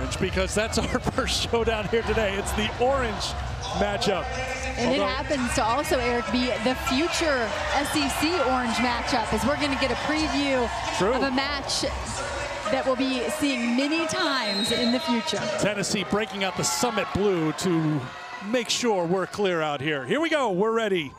orange because that's our first showdown here today. It's the orange matchup. And it happens to also, Eric, be the future SEC orange matchup, as we're going to get a preview of a match that we'll be seeing many times in the future. Tennessee breaking out the Summit Blue to make sure we're clear out here. Here we go, we're ready.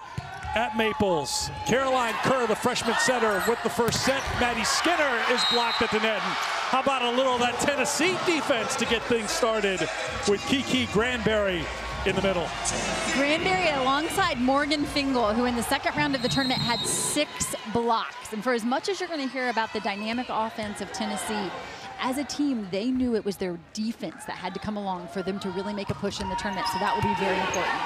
At Maples, Caroline Kerr, the freshman setter, with the first set. Maddie Skinner is blocked at the net. And how about a little of that Tennessee defense to get things started with Kiki Granberry in the middle. Granberry alongside Morgan Fingal, who in the second round of the tournament had 6 blocks. And for as much as you're going to hear about the dynamic offense of Tennessee, as a team, they knew it was their defense that had to come along for them to really make a push in the tournament. So that will be very important.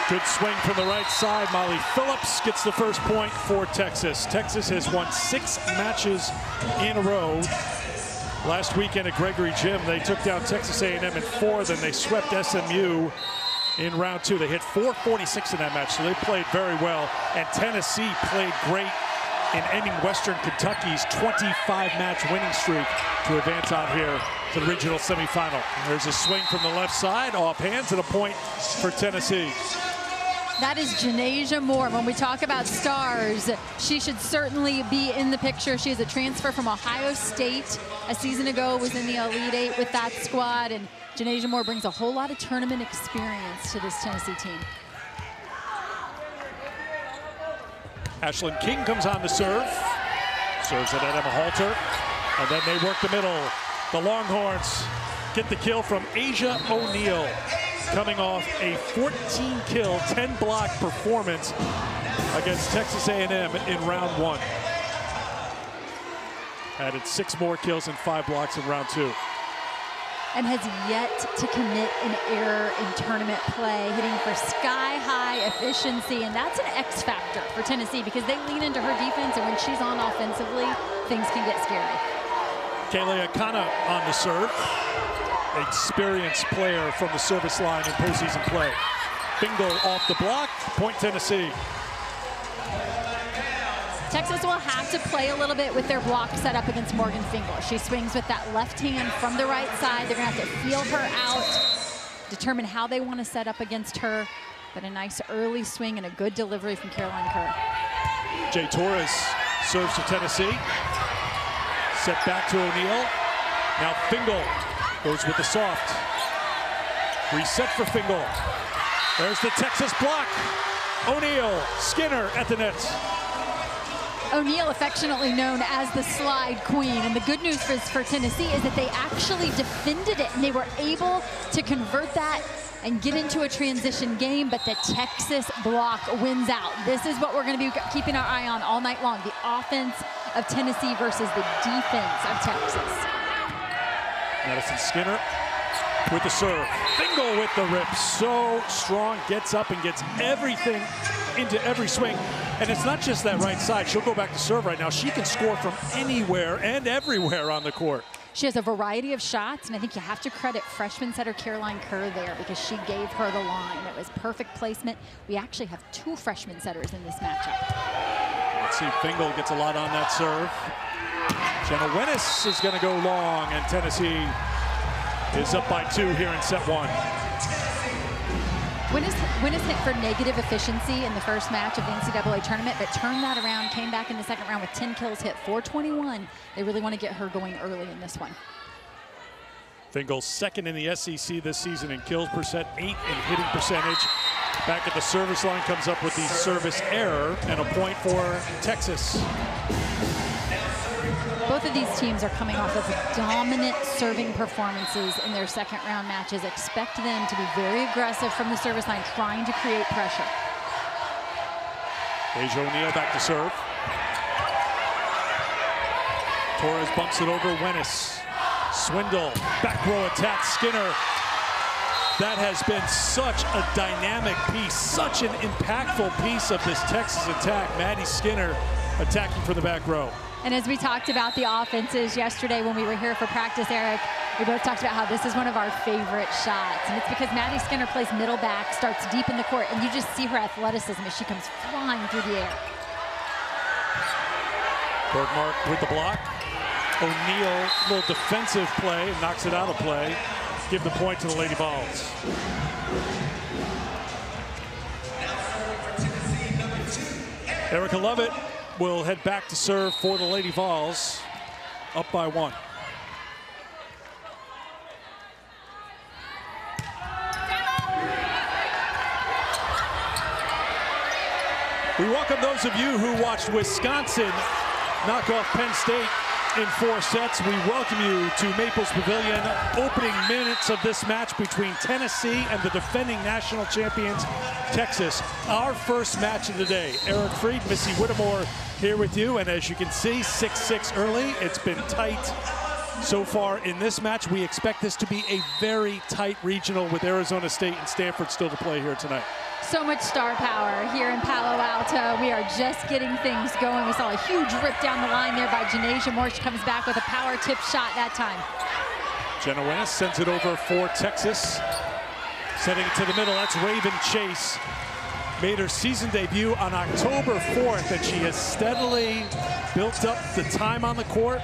Good swing from the right side. Molly Phillips gets the first point for Texas. Texas has won 6 matches in a row. Last weekend at Gregory Gym, they took down Texas A&M in 4, then they swept SMU in round 2. They hit 446 in that match, so they played very well. And Tennessee played great in ending Western Kentucky's 25-match winning streak to advance out here to the regional semifinal. There's a swing from the left side, off hands, and a point for Tennessee. That is Janasia Moore. When we talk about stars, she should certainly be in the picture. She is a transfer from Ohio State. A season ago was in the Elite 8 with that squad, and Janasia Moore brings a whole lot of tournament experience to this Tennessee team. Ashlyn King comes on to serve. Serves it at Emma Halter, and then they work the middle. The Longhorns get the kill from Asia O'Neal, coming off a 14-kill, 10-block performance against Texas A&M in round 1. Added 6 more kills and 5 blocks in round 2. And has yet to commit an error in tournament play, hitting for sky-high efficiency, and that's an X factor for Tennessee because they lean into her defense, and when she's on offensively, things can get scary. Kayla Akana on the serve. Experienced player from the service line in postseason play. Fingal off the block, point Tennessee. Texas will have to play a little bit with their block set up against Morgan Fingal. She swings with that left hand from the right side. They're gonna have to feel her out, determine how they want to set up against her. But a nice early swing and a good delivery from Caroline Kerr. Jay Torres serves to Tennessee. Set back to O'Neal. Now Fingal goes with the soft. Reset for Fingal. There's the Texas block. O'Neal, Skinner at the net. O'Neal, affectionately known as the slide queen. And the good news for Tennessee is that they actually defended it, and they were able to convert that and get into a transition game, but the Texas block wins out. This is what we're going to be keeping our eye on all night long, the offense of Tennessee versus the defense of Texas. Madison Skinner with the serve. Fingal with the rip. So strong, gets up and gets everything into every swing. And it's not just that right side. She'll go back to serve right now. She can score from anywhere and everywhere on the court. She has a variety of shots, and I think you have to credit freshman setter Caroline Kerr there because she gave her the line. It was perfect placement. We actually have 2 freshman setters in this matchup. Let's see, Fingal gets a lot on that serve. Jenna Wennis is going to go long, and Tennessee is up by 2 here in set 1. Wennis hit for negative efficiency in the first match of the NCAA tournament, but turned that around, came back in the second round with 10 kills, hit 421. They really want to get her going early in this one. Fingal second in the SEC this season in kills percent, 8 in hitting percentage. Back at the service line, comes up with the service error and a point for Texas. Both of these teams are coming off of dominant serving performances in their second round matches. Expect them to be very aggressive from the service line, trying to create pressure. Asia O'Neal back to serve. Torres bumps it over Wennis. Swindle, back row attack, Skinner. That has been such a dynamic piece, such an impactful piece of this Texas attack. Maddie Skinner attacking from the back row. And as we talked about the offenses yesterday when we were here for practice, Eric, we both talked about how this is one of our favorite shots. And it's because Maddie Skinner plays middle back, starts deep in the court, and you just see her athleticism as she comes flying through the air. Bergmark with the block. O'Neal, a little defensive play, knocks it out of play. Give the point to the Lady Vols. Erica Lovett will head back to serve for the Lady Vols, up by 1. We welcome those of you who watched Wisconsin knock off Penn State in 4 sets. We welcome you to Maples Pavilion. Opening minutes of this match between Tennessee and the defending national champions, Texas. Our first match of the day. Eric Freed, Missy Whittemore here with you. And as you can see, 6-6 early. It's been tight so far in this match. We expect this to be a very tight regional with Arizona State and Stanford still to play here tonight. So much star power here in Palo Alto. We are just getting things going. We saw a huge rip down the line there by Janasia Moore. She comes back with a power tip shot that time. Jenna Wennis sends it over for Texas. Setting it to the middle, that's Raven Chase. Made her season debut on October 4th, and she has steadily built up the time on the court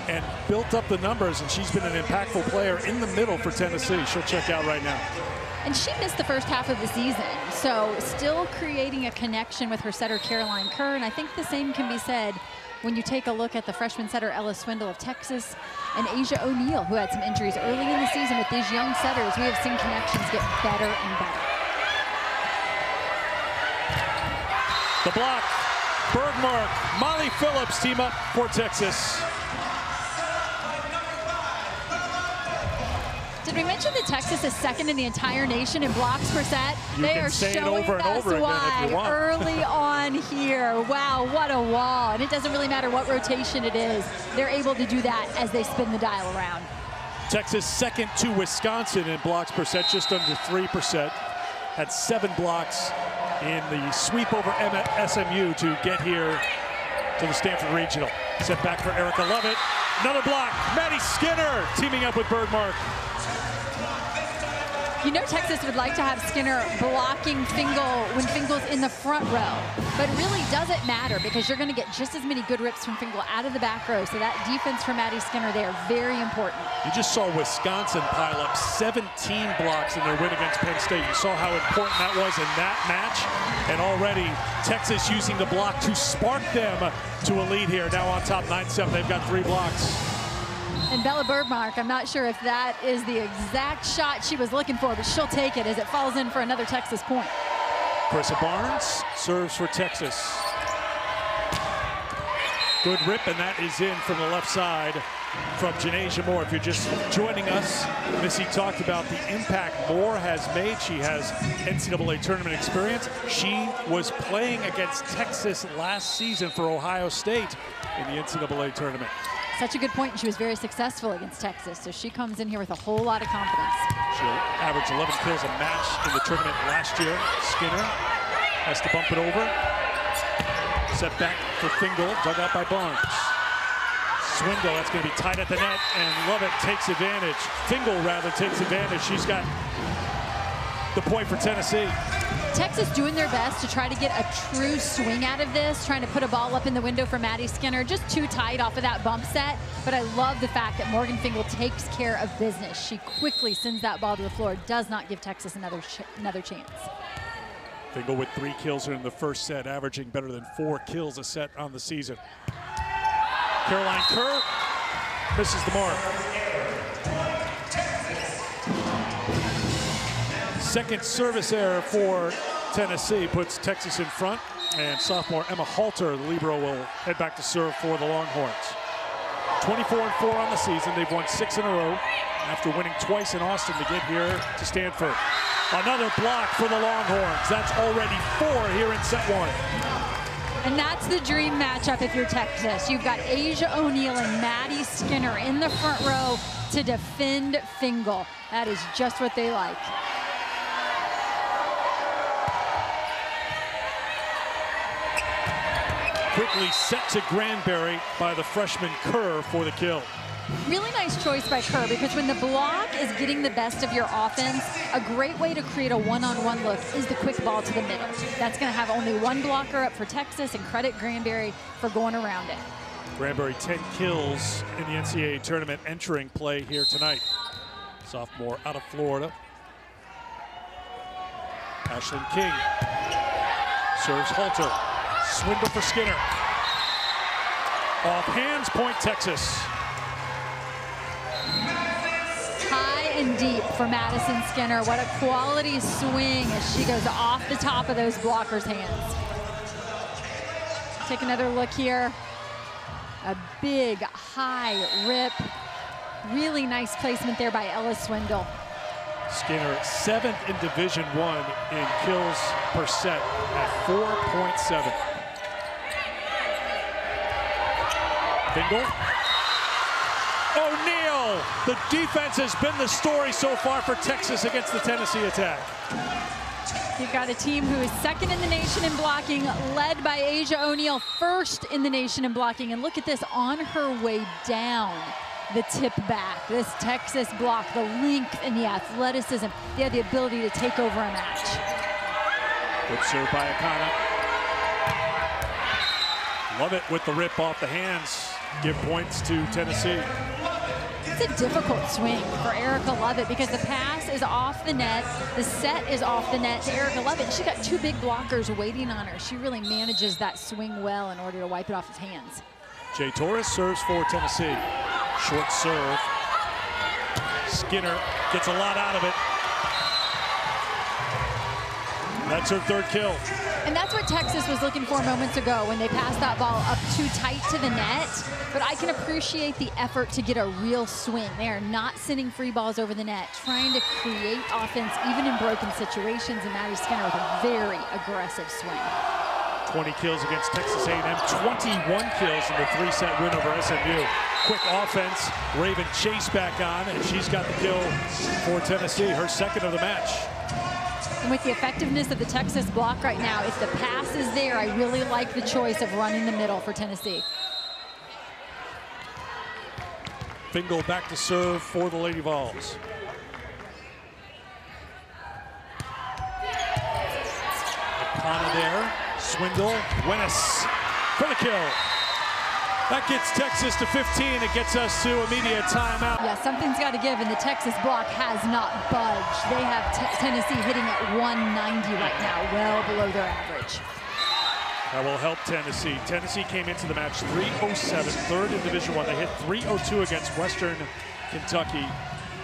and built up the numbers, and she's been an impactful player in the middle for Tennessee. She'll check out right now. And she missed the first half of the season, so still creating a connection with her setter, Caroline Kerr. And I think the same can be said when you take a look at the freshman setter, Ella Swindle of Texas, and Asia O'Neal, who had some injuries early in the season. With these young setters, we have seen connections get better and better. The block, Bergmark, Molly Phillips team up for Texas. Did we mention that Texas is second in the entire nation in blocks per set? They are showing us why early on here. Wow, what a wall. And it doesn't really matter what rotation it is. They're able to do that as they spin the dial around. Texas second to Wisconsin in blocks per set, just under 3%. Had 7 blocks in the sweep over SMU to get here to the Stanford Regional. Set back for Erica Lovett. Another block. Maddie Skinner teaming up with Bergmark. You know Texas would like to have Skinner blocking Fingal when Fingal's in the front row. But it really doesn't matter because you're going to get just as many good rips from Fingal out of the back row. So that defense for Maddie Skinner there, very important. You just saw Wisconsin pile up 17 blocks in their win against Penn State. You saw how important that was in that match. And already Texas using the block to spark them to a lead here. Now on top 9-7. They've got 3 blocks. And Bella Bergmark, I'm not sure if that is the exact shot she was looking for, but she'll take it as it falls in for another Texas point. Carissa Barnes serves for Texas. Good rip, and that is in from the left side from Janasia Moore. If you're just joining us, Missy talked about the impact Moore has made. She has NCAA tournament experience. She was playing against Texas last season for Ohio State in the NCAA tournament. Such a good point, and she was very successful against Texas, so she comes in here with a whole lot of confidence. She averaged 11 kills a match in the tournament last year. Skinner has to bump it over. Set back for Fingal, dug out by Barnes. Swindle, that's going to be tight at the net, and Lovett takes advantage. Fingal, rather, takes advantage. She's got the point for Tennessee. Texas doing their best to try to get a true swing out of this, trying to put a ball up in the window for Maddie Skinner. Just too tight off of that bump set. But I love the fact that Morgan Fingal takes care of business. She quickly sends that ball to the floor, does not give Texas another chance. Fingal with 3 kills in the first set, averaging better than 4 kills a set on the season. Caroline Kerr misses the mark. Second service error for Tennessee puts Texas in front, and sophomore Emma Halter, the libero, will head back to serve for the Longhorns. 24-4 on the season. They've won 6 in a row after winning twice in Austin to get here to Stanford. Another block for the Longhorns. That's already 4 here in set 1. And that's the dream matchup if you're Texas. You've got Asia O'Neal and Maddie Skinner in the front row to defend Fingal. That is just what they like. Quickly set to Granberry by the freshman Kerr for the kill. Really nice choice by Kerr, because when the block is getting the best of your offense, a great way to create a one-on-one look is the quick ball to the middle. That's going to have only one blocker up for Texas, and credit Granberry for going around it. Granbury 10 kills in the NCAA tournament entering play here tonight. Sophomore out of Florida. Ashlyn King serves Halter. Swindle for Skinner. Off hands, point Texas. High and deep for Madison Skinner. What a quality swing as she goes off the top of those blockers' hands. Take another look here. A big, high rip. Really nice placement there by Ella Swindle. Skinner 7th in Division I in kills per set at 4.7. Fingal. O'Neal! The defense has been the story so far for Texas against the Tennessee attack. You've got a team who is second in the nation in blocking, led by Asia O'Neal, first in the nation in blocking. And look at this, on her way down, the tip back. This Texas block, the length and the athleticism. They have the ability to take over a match. Good serve by Akana. Love it with the rip off the hands. Give points to Tennessee. It's a difficult swing for Erica Lovett because the pass is off the net, the set is off the net to Erica Lovett. She's got two big blockers waiting on her. She really manages that swing well in order to wipe it off his hands. Jay Torres serves for Tennessee. Short serve. Skinner gets a lot out of it. That's her third kill. And that's what Texas was looking for moments ago when they passed that ball up too tight to the net. But I can appreciate the effort to get a real swing. They are not sending free balls over the net, trying to create offense even in broken situations. And Maddie Skinner with a very aggressive swing. 20 kills against Texas A&M, 21 kills in the 3-set win over SMU. Quick offense, Raven Chase back on, and she's got the kill for Tennessee, her second of the match. And with the effectiveness of the Texas block right now, if the pass is there, I really like the choice of running the middle for Tennessee. Fingal back to serve for the Lady Vols. Akana there, Swindle, Wenis for the kill. That gets Texas to 15. It gets us to immediate timeout. Yeah, something's got to give, and the Texas block has not budged. They have Tennessee hitting at 190 right now, well below their average. That will help Tennessee. Tennessee came into the match 307, third in Division I. They hit 302 against Western Kentucky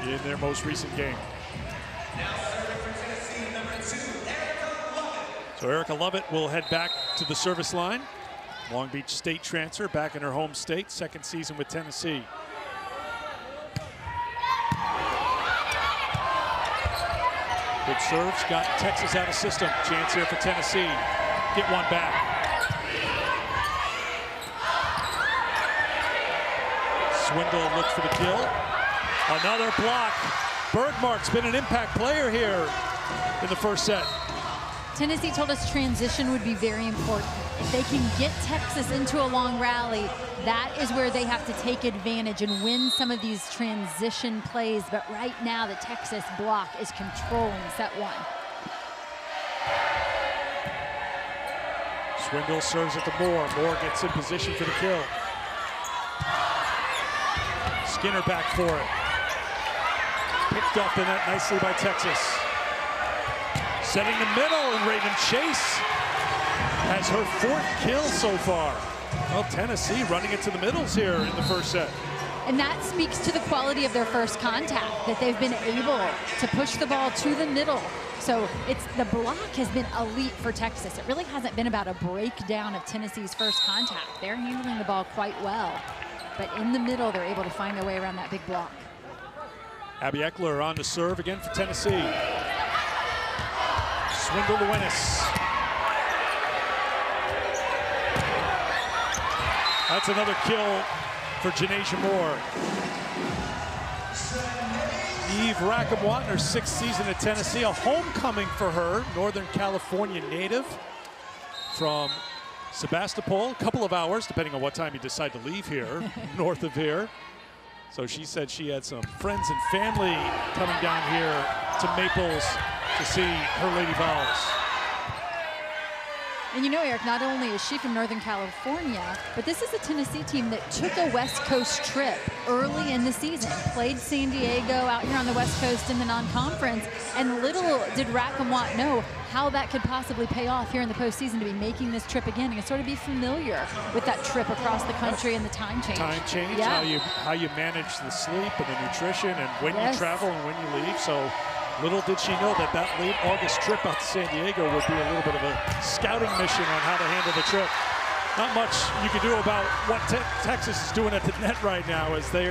in their most recent game. So Erica Lovett will head back to the service line. Long Beach State transfer, back in her home state, second season with Tennessee. Good serves, got Texas out of system. Chance here for Tennessee. Get one back. Swindle looks for the kill. Another block. Bergmark's been an impact player here in the first set. Tennessee told us transition would be very important. If they can get Texas into a long rally, that is where they have to take advantage and win some of these transition plays. But right now, the Texas block is controlling set one. Swindle serves it to Moore. Moore gets in position for the kill. Skinner back for it. Picked up the net nicely by Texas. Setting the middle, and Raven Chase has her fourth kill so far. Well, Tennessee running it to the middles here in the first set. And that speaks to the quality of their first contact, that they've been able to push the ball to the middle. So the block has been elite for Texas. It really hasn't been about a breakdown of Tennessee's first contact. They're handling the ball quite well. But in the middle, they're able to find their way around that big block. Abby Eckler on to serve again for Tennessee. Swindle to Wenis. That's another kill for Janasia Moore. Eve Rackham-Watner, sixth season at Tennessee, a homecoming for her, Northern California native from Sebastopol, a couple of hours, depending on what time you decide to leave here, north of here. So she said she had some friends and family coming down here to Maples to see her Lady Vols. And you know, Eric, not only is she from Northern California, but this is a Tennessee team that took a West Coast trip early in the season, played San Diego out here on the West Coast in the non-conference, and little did Rack and Watt know how that could possibly pay off here in the postseason to be making this trip again and sort of be familiar with that trip across the country and the time change. Time change, yeah. how you manage the sleep and the nutrition and when you travel and when you leave. So little did she know that that late August trip out to San Diego would be a little bit of a scouting mission on how to handle the trip. Not much you can do about what Texas is doing at the net right now as they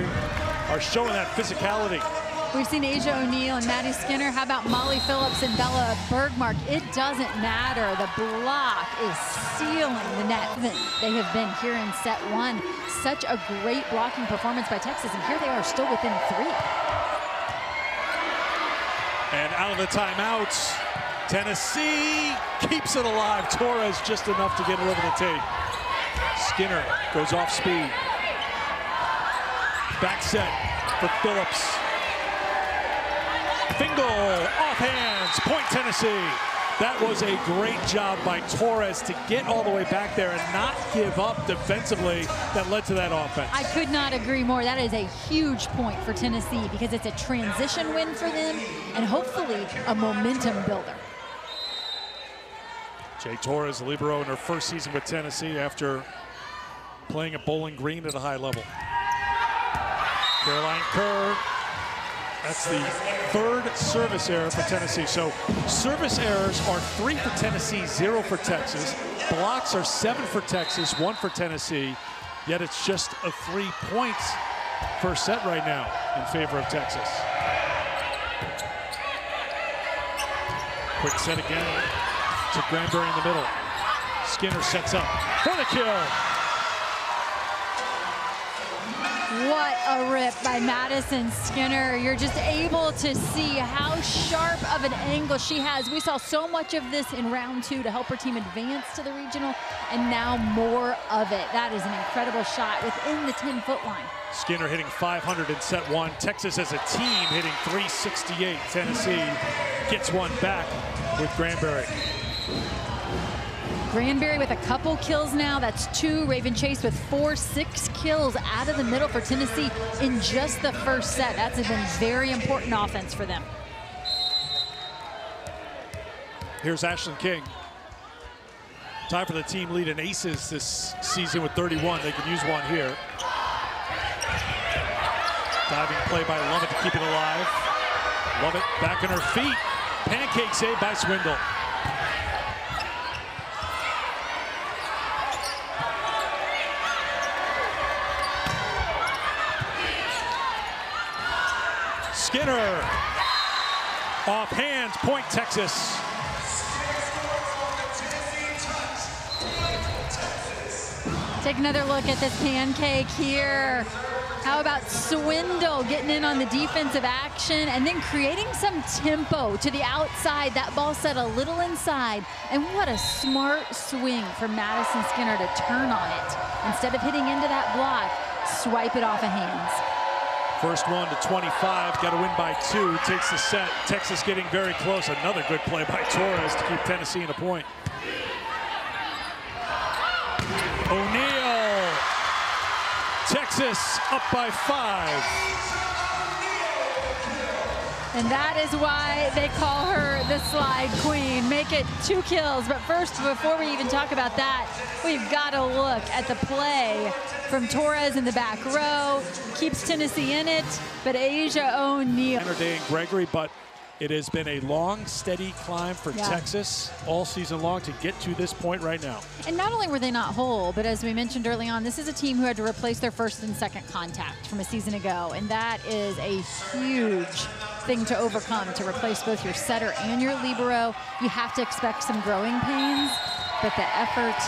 are showing that physicality. We've seen Asia O'Neal and Maddie Skinner. How about Molly Phillips and Bella Bergmark? It doesn't matter. The block is sealing the net. They have been here in set one. Such a great blocking performance by Texas, and here they are still within 3. And out of the timeouts, Tennessee keeps it alive. Torres just enough to get it over the tape. Skinner goes off speed. Back set for Phillips. Fingal, off hands, point Tennessee. That was a great job by Torres to get all the way back there and not give up defensively that led to that offense. I could not agree more. That is a huge point for Tennessee because it's a transition win for them and hopefully a momentum builder. Jay Torres, libero in her first season with Tennessee after playing at Bowling Green at a high level. Caroline Kerr. That's the 3rd service error for Tennessee. So service errors are 3 for Tennessee, 0 for Texas. Blocks are 7 for Texas, 1 for Tennessee. Yet it's just a 3 points first set right now in favor of Texas. Quick set again to Granberry in the middle. Skinner sets up for the kill. What a rip by Madison Skinner. You're just able to see how sharp of an angle she has. We saw so much of this in round 2 to help her team advance to the regional, and now more of it. That is an incredible shot within the 10-foot line. Skinner hitting 500 in set 1. Texas as a team hitting 368. Tennessee gets one back with Granberry. Granberry with a couple kills now. That's 2. Raven Chase with 4, 6 kills out of the middle for Tennessee in just the first set. That's been very important offense for them. Here's Ashlyn King. Time for the team lead in aces this season with 31. They could use one here. Diving play by Lovett to keep it alive. Lovett back on her feet. Pancake save by Swindle. Skinner, off hands, point Texas. Take another look at this pancake here. How about Swindle getting in on the defensive action and then creating some tempo to the outside. That ball set a little inside, and what a smart swing for Madison Skinner to turn on it. Instead of hitting into that block, swipe it off of hands. First one to 25, got to win by 2, takes the set. Texas getting very close. Another good play by Torres to keep Tennessee in a point. O'Neal, Texas up by 5. And that is why they call her the slide queen. Make it 2 kills, but first, before we even talk about that, we've got to look at the play from Torres in the back row. Keeps Tennessee in it, but Asia O'Neal. Day and Gregory, but it has been a long, steady climb for Texas all season long to get to this point right now. And not only were they not whole, but as we mentioned early on, this is a team who had to replace their first and second contact from a season ago, and that is a huge thing to overcome, to replace both your setter and your libero. You have to expect some growing pains, but the effort,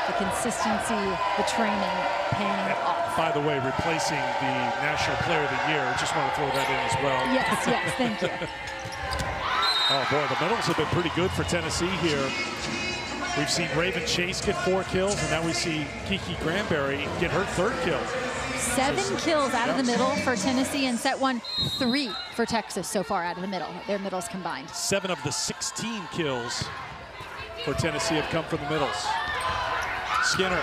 the consistency, the training paying off. By the way, replacing the National Player of the Year, just want to throw that in as well. Yes, yes, thank you. Oh boy, the medals have been pretty good for Tennessee here. We've seen Raven Chase get 4 kills, and now we see Kiki Granberry get her 3rd kill. 7 kills out of the middle for Tennessee in set 1, 3 for Texas so far out of the middle, their middles combined. 7 of the 16 kills for Tennessee have come from the middles. Skinner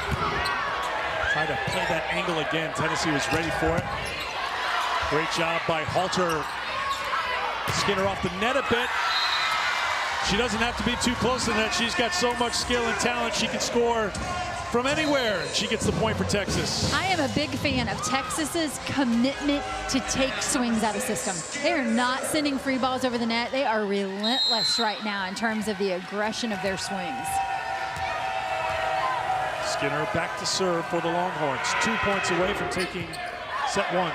trying to play that angle again. Tennessee was ready for it. Great job by Halter. Skinner off the net a bit. She doesn't have to be too close to the net. She's got so much skill and talent. She can score from anywhere. She gets the point for Texas. I am a big fan of Texas's commitment to take swings out of system. They are not sending free balls over the net. They are relentless right now in terms of the aggression of their swings. Skinner back to serve for the Longhorns. 2 points away from taking set one.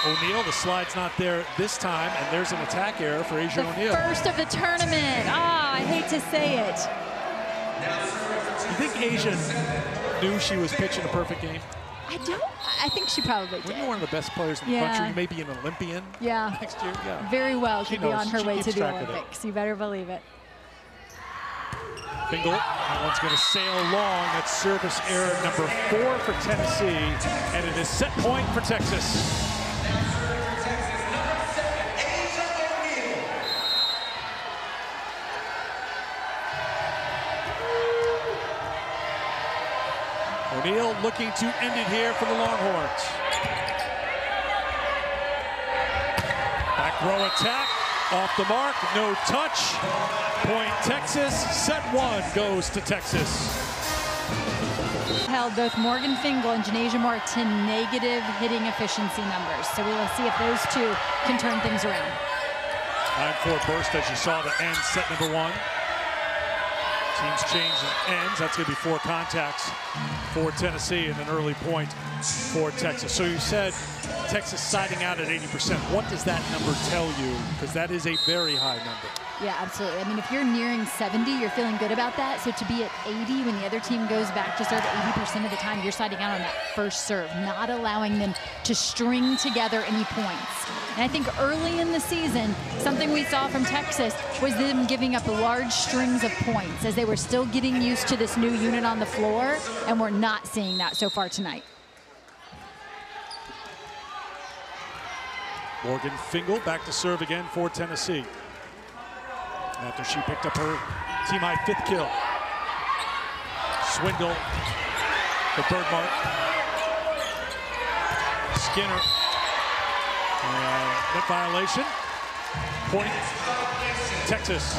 O'Neal, the slide's not there this time, and there's an attack error for Asia O'Neal. First of the tournament. Ah, I hate to say it. You think Asia knew she was pitching a perfect game? I don't. I think she probably did. When you're one of the best players in the country, you may be an Olympian next year. Yeah. Very well could be on her way to the Olympics. Olympics. You better believe it. Fingal, that one's going to sail long. That's service error number 4 for Tennessee, and it is set point for Texas. O'Neal looking to end it here for the Longhorns. Back row attack, off the mark, no touch. Point Texas, set one goes to Texas. Held both Morgan Fingal and Janasia Moore to negative hitting efficiency numbers. So we will see if those two can turn things around. 9-4 burst as you saw to end set number 1. Teams change and ends. That's going to be 4 contacts for Tennessee and an early point for Texas. So you said Texas siding out at 80%. What does that number tell you? Because that is a very high number. Yeah, absolutely. I mean, if you're nearing 70, you're feeling good about that. So to be at 80 when the other team goes back to serve 80% of the time, you're siding out on that first serve, not allowing them to string together any points. And I think early in the season, something we saw from Texas was them giving up large strings of points as they were still getting used to this new unit on the floor, and we're not seeing that so far tonight. Morgan Fingal back to serve again for Tennessee. After she picked up her team-high 5th kill. Swindle, the bird mark. Skinner, net violation. Point, Texas.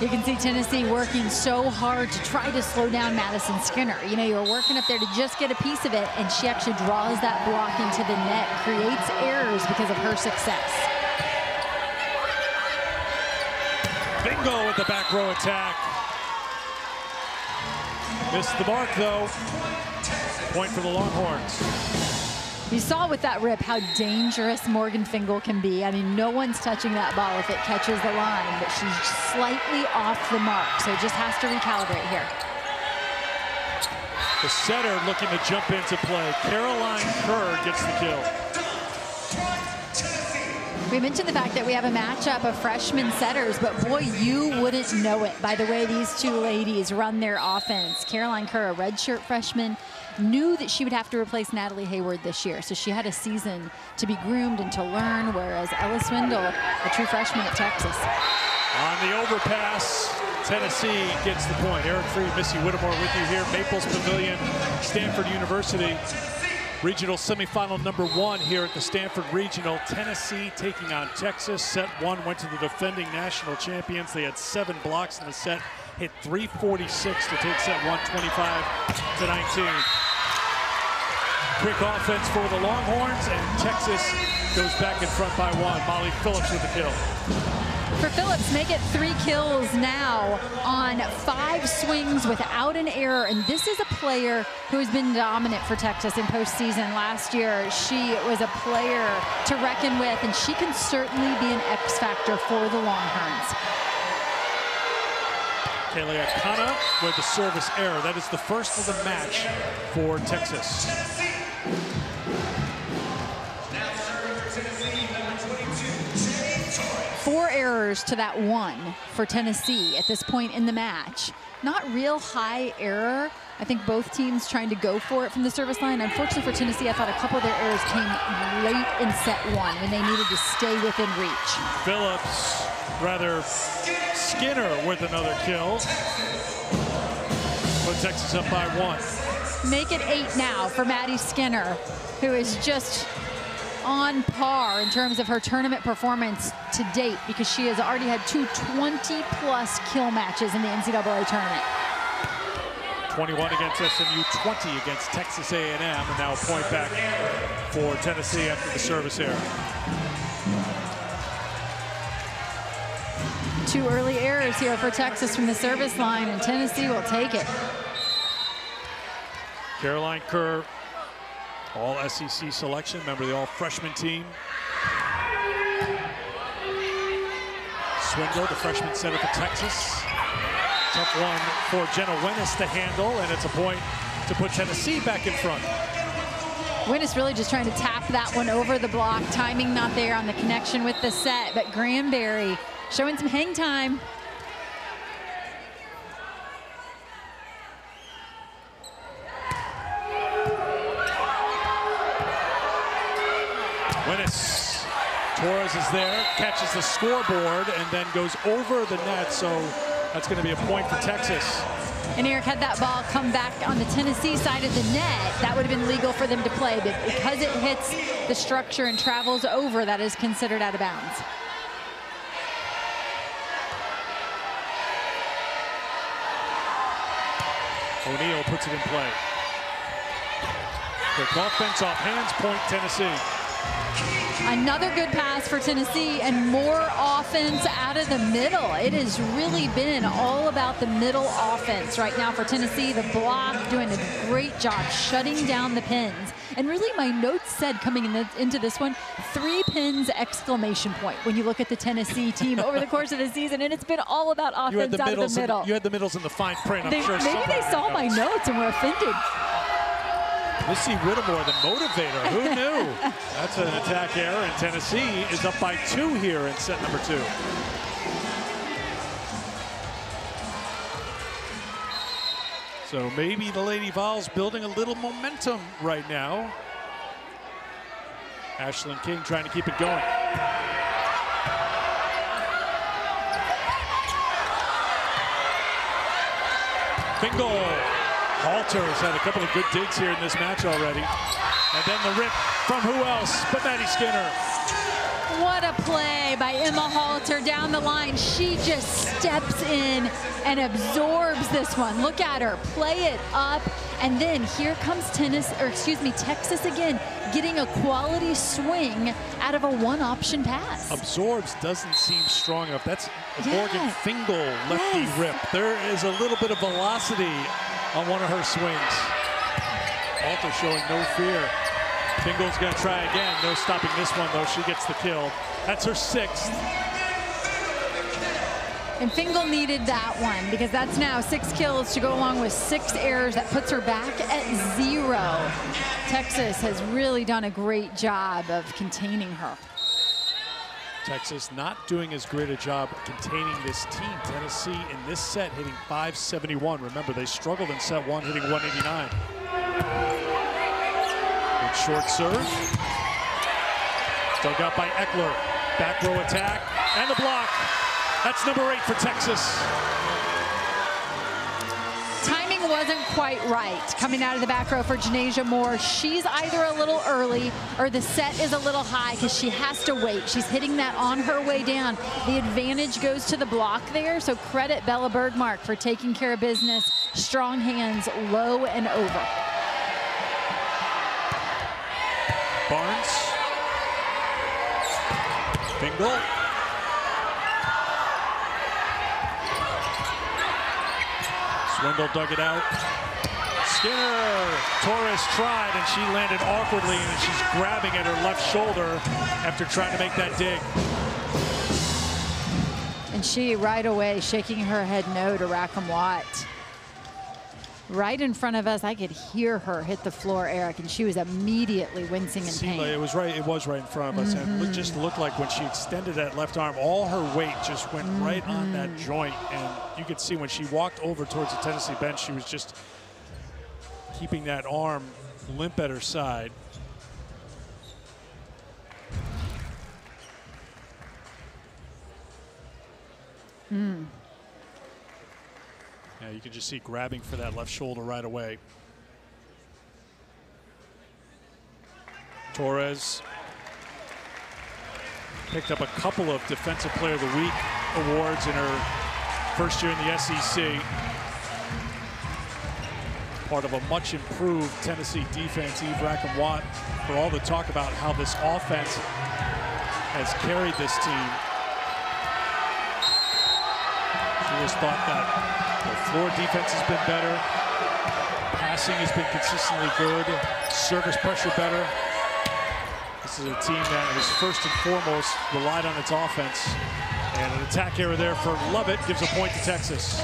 You can see Tennessee working so hard to try to slow down Madison Skinner. You know, you're working up there to just get a piece of it, and she actually draws that block into the net, creates errors because of her success. Bingo with the back row attack. Missed the mark, though. Point for the Longhorns. You saw with that rip how dangerous Morgan Fingal can be. I mean, no one's touching that ball if it catches the line, but she's slightly off the mark, so just has to recalibrate here. The setter looking to jump into play. Caroline Kerr gets the kill. We mentioned the fact that we have a matchup of freshman setters, but boy, you wouldn't know it by the way these two ladies run their offense. Caroline Kerr, a redshirt freshman, knew that she would have to replace Natalie Hayward this year, so she had a season to be groomed and to learn, whereas Ella Swindle, a true freshman at Texas. On the overpass, Tennessee gets the point. Eric Freed, Missy Whittemore with you here, Maples Pavilion, Stanford University. Regional semifinal number 1 here at the Stanford Regional. Tennessee taking on Texas. Set 1 went to the defending national champions. They had 7 blocks in the set, hit 346 to take set 1, 25-19. Quick offense for the Longhorns, and Texas goes back in front by 1. Molly Phillips with the kill. For Phillips, make it 3 kills now on 5 swings without an error. And this is a player who has been dominant for Texas in postseason. Last year, she was a player to reckon with, and she can certainly be an X factor for the Longhorns. Kaylee Akana with the service error. That is the first of the match for Texas. 4 errors to that 1 for Tennessee at this point in the match. Not real high error, I think both teams trying to go for it from the service line. Unfortunately for Tennessee, I thought a couple of their errors came late in set one when they needed to stay within reach. Phillips, rather Skinner with another kill. Put Texas up by 1. Make it 8 now for Maddie Skinner, who is just on par in terms of her tournament performance to date, because she has already had 2 20-plus kill matches in the NCAA tournament. 21 against SMU, 20 against Texas A&M, and now a point back for Tennessee after the service error. 2 early errors here for Texas from the service line, and Tennessee will take it. Caroline Kerr, all SEC selection, member of the all-freshman team. Swindle, the freshman center for Texas. Tough one for Jenna Wennis to handle, and it's a point to put Tennessee back in front. Wennis really just trying to tap that one over the block. Timing not there on the connection with the set, but Granberry showing some hang time. Wennis, Torres is there, catches the scoreboard, and then goes over the net, so that's going to be a point for Texas. And Eric, had that ball come back on the Tennessee side of the net, that would have been legal for them to play, but because it hits the structure and travels over, that is considered out of bounds. O'Neal puts it in play. Quick offense off hands, point Tennessee. Another good pass for Tennessee, and more offense out of the middle. It has really been all about the middle offense right now for Tennessee. The block doing a great job shutting down the pins. And really my notes said coming into this one, 3 pins exclamation point when you look at the Tennessee team over the course of the season, and it's been all about offense out of the middle. You had the middles in the fine print, I'm sure. Maybe they saw my notes and were offended. Missy Whittemore, the motivator. Who knew? That's an attack error, and Tennessee is up by 2 here in set number 2. So maybe the Lady Vols building a little momentum right now. Ashlyn King trying to keep it going. Fingal. Halter's had a couple of good digs here in this match already. And then the rip from who else but Maddie Skinner. What a play by Emma Halter down the line. She just steps in and absorbs this one. Look at her, play it up. And then here comes Texas again, getting a quality swing out of a one-option pass. Absorbs doesn't seem strong enough. That's Morgan Fingal lefty rip. There is a little bit of velocity on one of her swings. Halter showing no fear. Fingal's gonna try again. No stopping this one though. She gets the kill. That's her 6th. And Fingal needed that one because that's now 6 kills to go along with 6 errors. That puts her back at 0. Texas has really done a great job of containing her. Texas not doing as great a job containing this team. Tennessee in this set hitting 571. Remember, they struggled in set 1, hitting 189. Good short serve. Dug out by Eckler. Back row attack and the block. That's number 8 for Texas. Timing wasn't quite right coming out of the back row for Janasia Moore. She's either a little early or the set is a little high because she has to wait. She's hitting that on her way down. The advantage goes to the block there, so credit Bella Bergmark for taking care of business. Strong hands, low and over. Barnes. Fingal. Swindle dug it out. Skinner. Torres tried, and she landed awkwardly, and she's grabbing at her left shoulder after trying to make that dig. And she right away shaking her head no to Rackham Watt. Right in front of us, I could hear her hit the floor, Eric, and she was immediately wincing in pain. It was right in front of us, and it just looked like when she extended that left arm, all her weight just went right on that joint, and you could see when she walked over towards the Tennessee bench, she was just keeping that arm limp at her side. Yeah, you can just see grabbing for that left shoulder right away. Torres picked up a couple of Defensive Player of the Week awards in her first year in the SEC. Part of a much improved Tennessee defense. Eve Rackham-Watt, for all the talk about how this offense has carried this team. She just thought that the floor defense has been better. Passing has been consistently good. Service pressure better. This is a team that has first and foremost relied on its offense. And an attack error there for Lovett gives a point to Texas.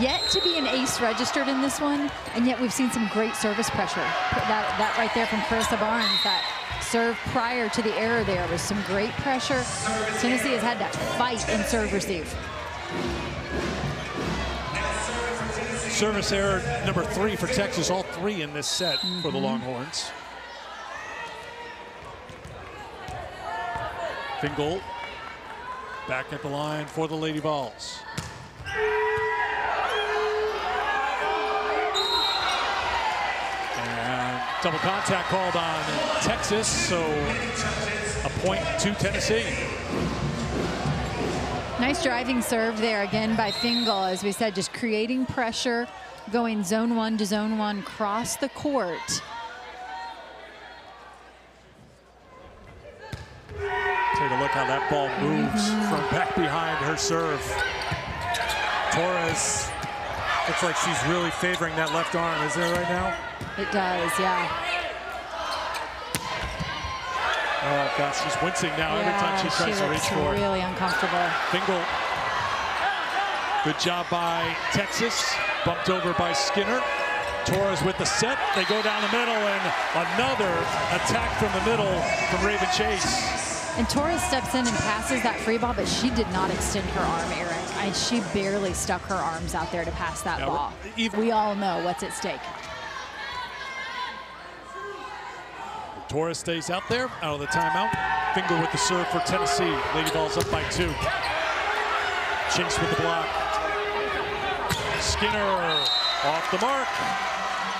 Yet to be an ace registered in this one, and yet we've seen some great service pressure. That right there from Carissa Barnes, that serve prior to the error there was some great pressure. Tennessee has had that fight in serve receive. Service error number 3 for Texas, all 3 in this set for the Longhorns. Fingal back at the line for the Lady Vols. And double contact called on Texas, so a point to Tennessee. Nice driving serve there again by Fingal, as we said, just creating pressure, going zone 1 to zone 1, cross the court. Take a look how that ball moves from back behind her serve. Torres looks like she's really favoring that left arm, isn't it right now? It does, yeah. Oh gosh, she's wincing now every time she tries to reach for it. Really uncomfortable. Fingal. Good job by Texas. Bumped over by Skinner. Torres with the set. They go down the middle, and another attack from the middle from Raven Chase. And Torres steps in and passes that free ball, but she did not extend her arm, Aaron. And she barely stuck her arms out there to pass that ball. We all know what's at stake. Torres stays out there, out of the timeout. Fingal with the serve for Tennessee. Lady Vols up by 2. Chase with the block. Skinner off the mark.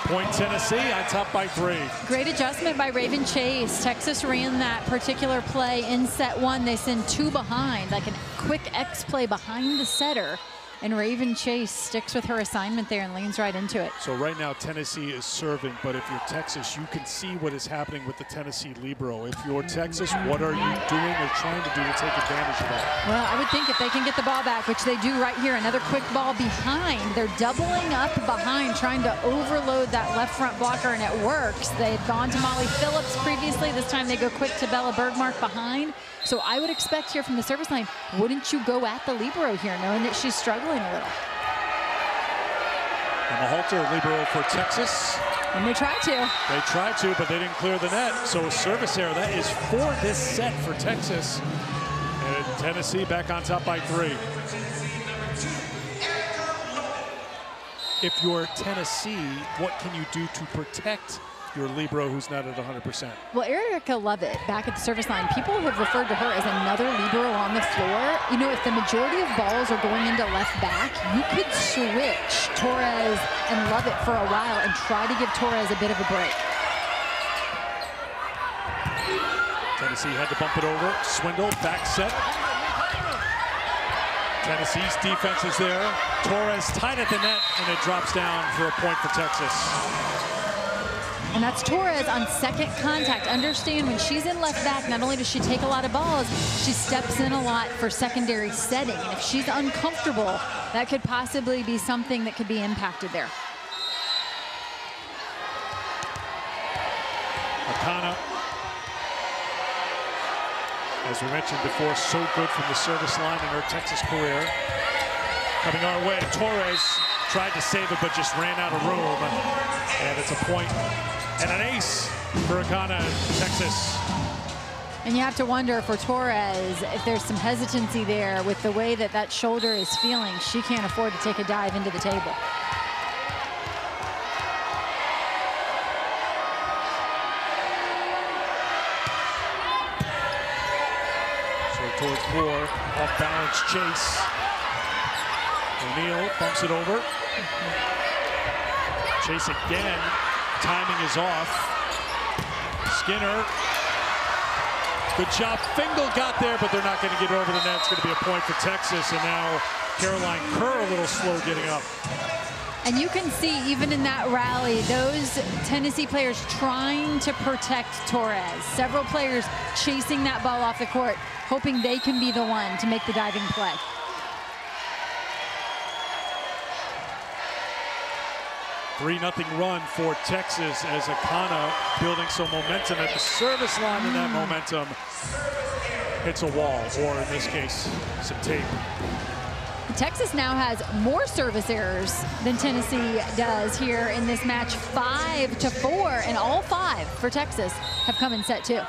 Point Tennessee on top by 3. Great adjustment by Raven Chase. Texas ran that particular play in set 1. They send 2 behind, like a quick X play behind the setter. And Raven Chase sticks with her assignment there and leans right into it. So right now Tennessee is serving, but if you're Texas, you can see what is happening with the Tennessee libero. If you're Texas, what are you doing or trying to do to take advantage of that? Well, I would think if they can get the ball back, which they do right here, another quick ball behind. They're doubling up behind, trying to overload that left front blocker, and it works. They had gone to Molly Phillips previously. This time they go quick to Bella Bergmark behind. So I would expect here from the service line, wouldn't you go at the libero here, knowing that she's struggling a little? And the halter libero for Texas. And they tried to. They tried to, but they didn't clear the net. So a service error. That is for this set for Texas. And Tennessee back on top by 3. If you're Tennessee, what can you do to protect your libero who's not at 100%? Well, Erica Lovett back at the service line, people have referred to her as another libero on the floor. You know, if the majority of balls are going into left back, you could switch Torres and Lovett for a while and try to give Torres a bit of a break. Tennessee had to bump it over. Swindle, back set. Tennessee's defense is there. Torres tight at the net, and it drops down for a point for Texas. And that's Torres on second contact. Understand, when she's in left back, not only does she take a lot of balls, she steps in a lot for secondary setting. And if she's uncomfortable, that could possibly be something that could be impacted there. Akana, as we mentioned before, so good from the service line in her Texas career. Coming our way, Torres tried to save it, but just ran out of room. And it's a point and an ace for Akana, Texas. And you have to wonder for Torres if there's some hesitancy there with the way that that shoulder is feeling. She can't afford to take a dive into the table. So towards Moore, off balance chase. O'Neal bumps it over. Chase again. Timing is off. Skinner. Good job. Fingal got there, but they're not going to get over the net. It's going to be a point for Texas. And now Caroline Kerr a little slow getting up. And you can see even in that rally, those Tennessee players trying to protect Torres. Several players chasing that ball off the court, hoping they can be the one to make the diving play. 3-0 run for Texas as Akana building some momentum at the service line, and that momentum hits a wall, or in this case, some tape. Texas now has more service errors than Tennessee does here in this match, 5-4, and all 5 for Texas have come in set 2.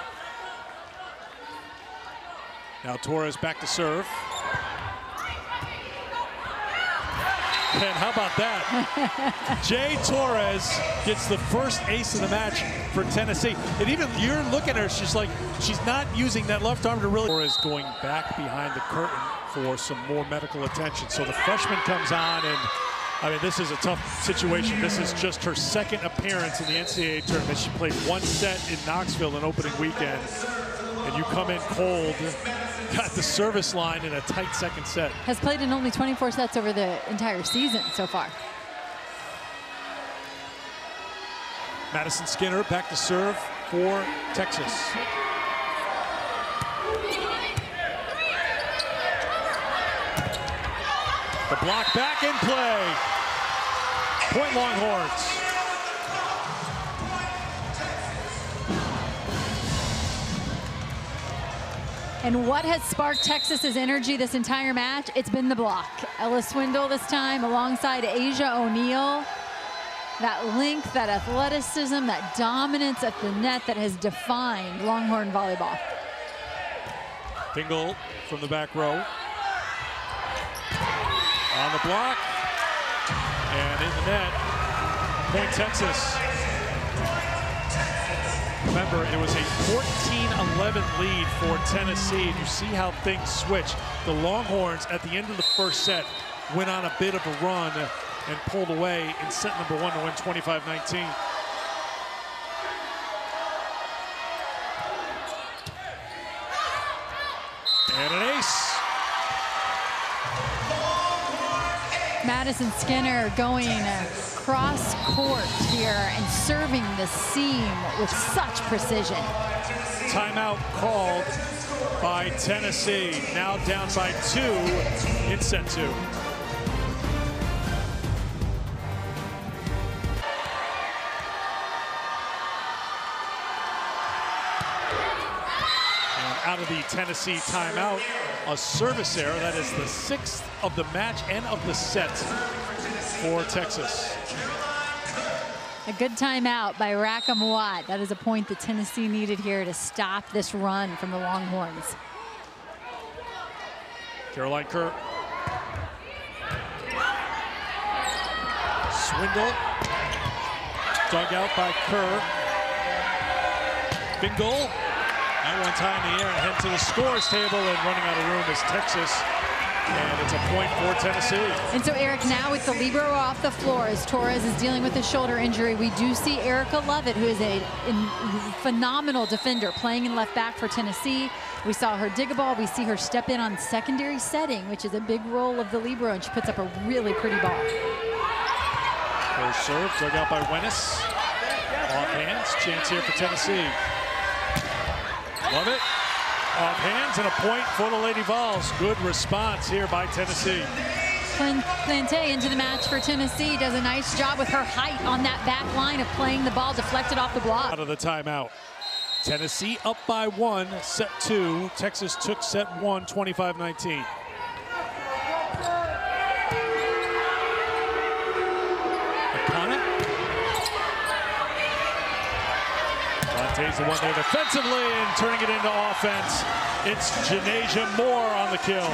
Now Torres back to serve. And how about that? Jay Torres gets the first ace of the match for Tennessee. And even you're looking at her, she's like, she's not using that left arm to really. Torres going back behind the curtain for some more medical attention. So the freshman comes on, and I mean, this is a tough situation. This is just her second appearance in the NCAA tournament. She played 1 set in Knoxville in opening weekend. And you come in cold, got the service line in a tight second set. Has played in only 24 sets over the entire season so far. Madison Skinner back to serve for Texas. The block back in play. Point Longhorns. And what has sparked Texas's energy this entire match? It's been the block. Ella Swindle this time alongside Asia O'Neal. That length, that athleticism, that dominance at the net that has defined Longhorn volleyball. Fingal from the back row. On the block. And in the net. Point Texas. Remember, it was a 14-11 lead for Tennessee. And you see how things switch. The Longhorns, at the end of the first set, went on a bit of a run and pulled away in set number 1 to win 25-19. And an ace. Madison Skinner going cross court here and serving the seam with such precision. Timeout called by Tennessee. Now down by 2 in set 2. Out of the Tennessee timeout, a service error. That is the 6th of the match and of the set for Texas. A good timeout by Rackham Watt. That is a point that Tennessee needed here to stop this run from the Longhorns. Caroline Kerr. Swindle. Dug out by Kerr. Fingal. At one time in the air and head to the scores table, and running out of room is Texas. And it's a point for Tennessee. And so, Eric, now with the libero off the floor as Torres is dealing with a shoulder injury, we do see Erica Lovett, who is a phenomenal defender, playing in left back for Tennessee. We saw her dig a ball. We see her step in on secondary setting, which is a big role of the libero, and she puts up a really pretty ball. First serve, dug out by Wennis. Off hands, chance here for Tennessee. Love it. Off hands and a point for the Lady Vols. Good response here by Tennessee. Plante into the match for Tennessee. Does a nice job with her height on that back line of playing the ball deflected off the block. Out of the timeout. Tennessee up by 1, set 2. Texas took set 1, 25-19. Akana. Stays the one there defensively and turning it into offense. It's Janasia Moore on the kill.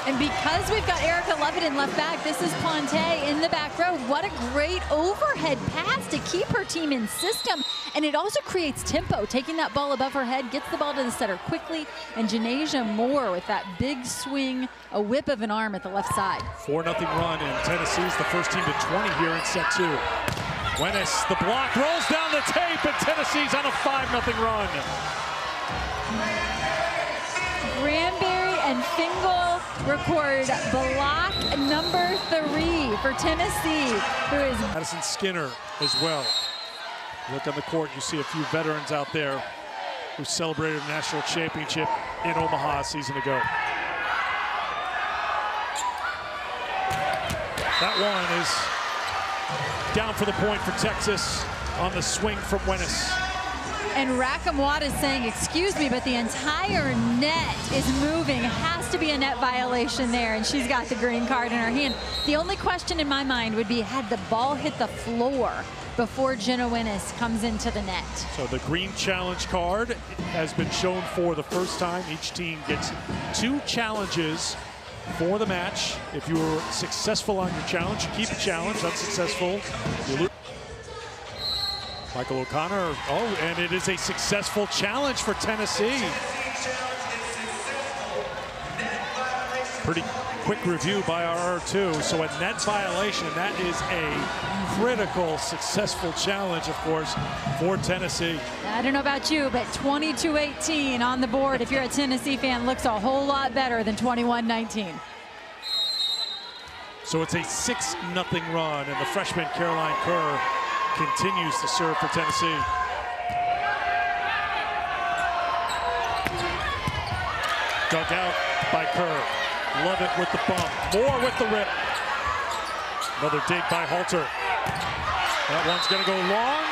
And because we've got Erica Lovett in left back, this is Ponte in the back row. What a great overhead pass to keep her team in system. And it also creates tempo. Taking that ball above her head, gets the ball to the setter quickly. And Janasia Moore with that big swing, a whip of an arm at the left side. 4-0 run, and Tennessee's the first team to 20 here in set 2. Wenis, the block, rolls down the tape, and Tennessee's on a 5-0 run. Granberry and Fingal record block number 3 for Tennessee, who is Madison Skinner as well. Look on the court, you see a few veterans out there who celebrated a national championship in Omaha a season ago. That one is down for the point for Texas on the swing from Wenis. And Rackamwad is saying, excuse me, but the entire net is moving. Has to be a net violation there, and she's got the green card in her hand. The only question in my mind would be, had the ball hit the floor before Jenna Wenis comes into the net? So the green challenge card has been shown for the first time. Each team gets 2 challenges for the match. If you were successful on your challenge, you keep the challenge. Unsuccessful, you lose. Michael O'Connor, oh, and it is a successful challenge for Tennessee. Pretty quick review by RR2. So a net violation, that is a critical, successful challenge, of course, for Tennessee. I don't know about you, but 22-18 on the board, if you're a Tennessee fan, looks a whole lot better than 21-19. So it's a 6-0 run, and the freshman Caroline Kerr continues to serve for Tennessee. Dug out by Kerr. Lovett with the bump. Moore with the rip. Another dig by Halter. That one's going to go long.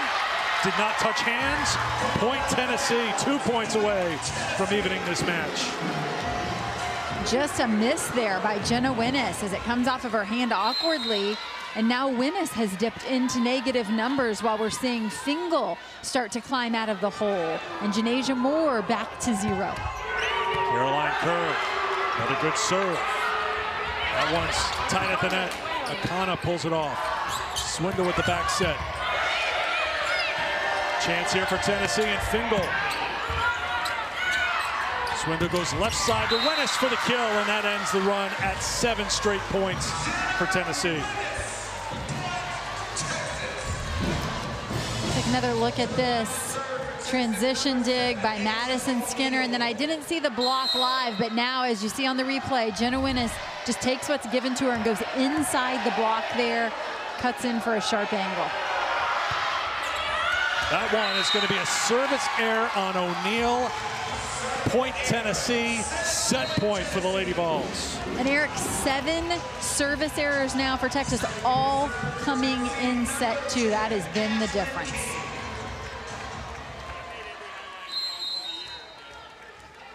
Did not touch hands. Point Tennessee, 2 points away from evening this match. Just a miss there by Jenna Wenis as it comes off of her hand awkwardly. And now Wenis has dipped into negative numbers while we're seeing Fingal start to climb out of the hole. And Janasia Moore back to 0. Caroline Kerr, another good serve. That one's tight at the net. Akana pulls it off. Swindle with the back set. Chance here for Tennessee and Fingal. Swindle goes left side to Wenis for the kill, and that ends the run at 7 straight points for Tennessee. Take another look at this. Transition dig by Madison Skinner, and then I didn't see the block live, but now as you see on the replay, Jenna Wenis just takes what's given to her and goes inside the block there, cuts in for a sharp angle. That one is going to be a service error on O'Neal. Point Tennessee, set point for the Lady Vols. And Eric, 7 service errors now for Texas, all coming in set 2. That has been the difference.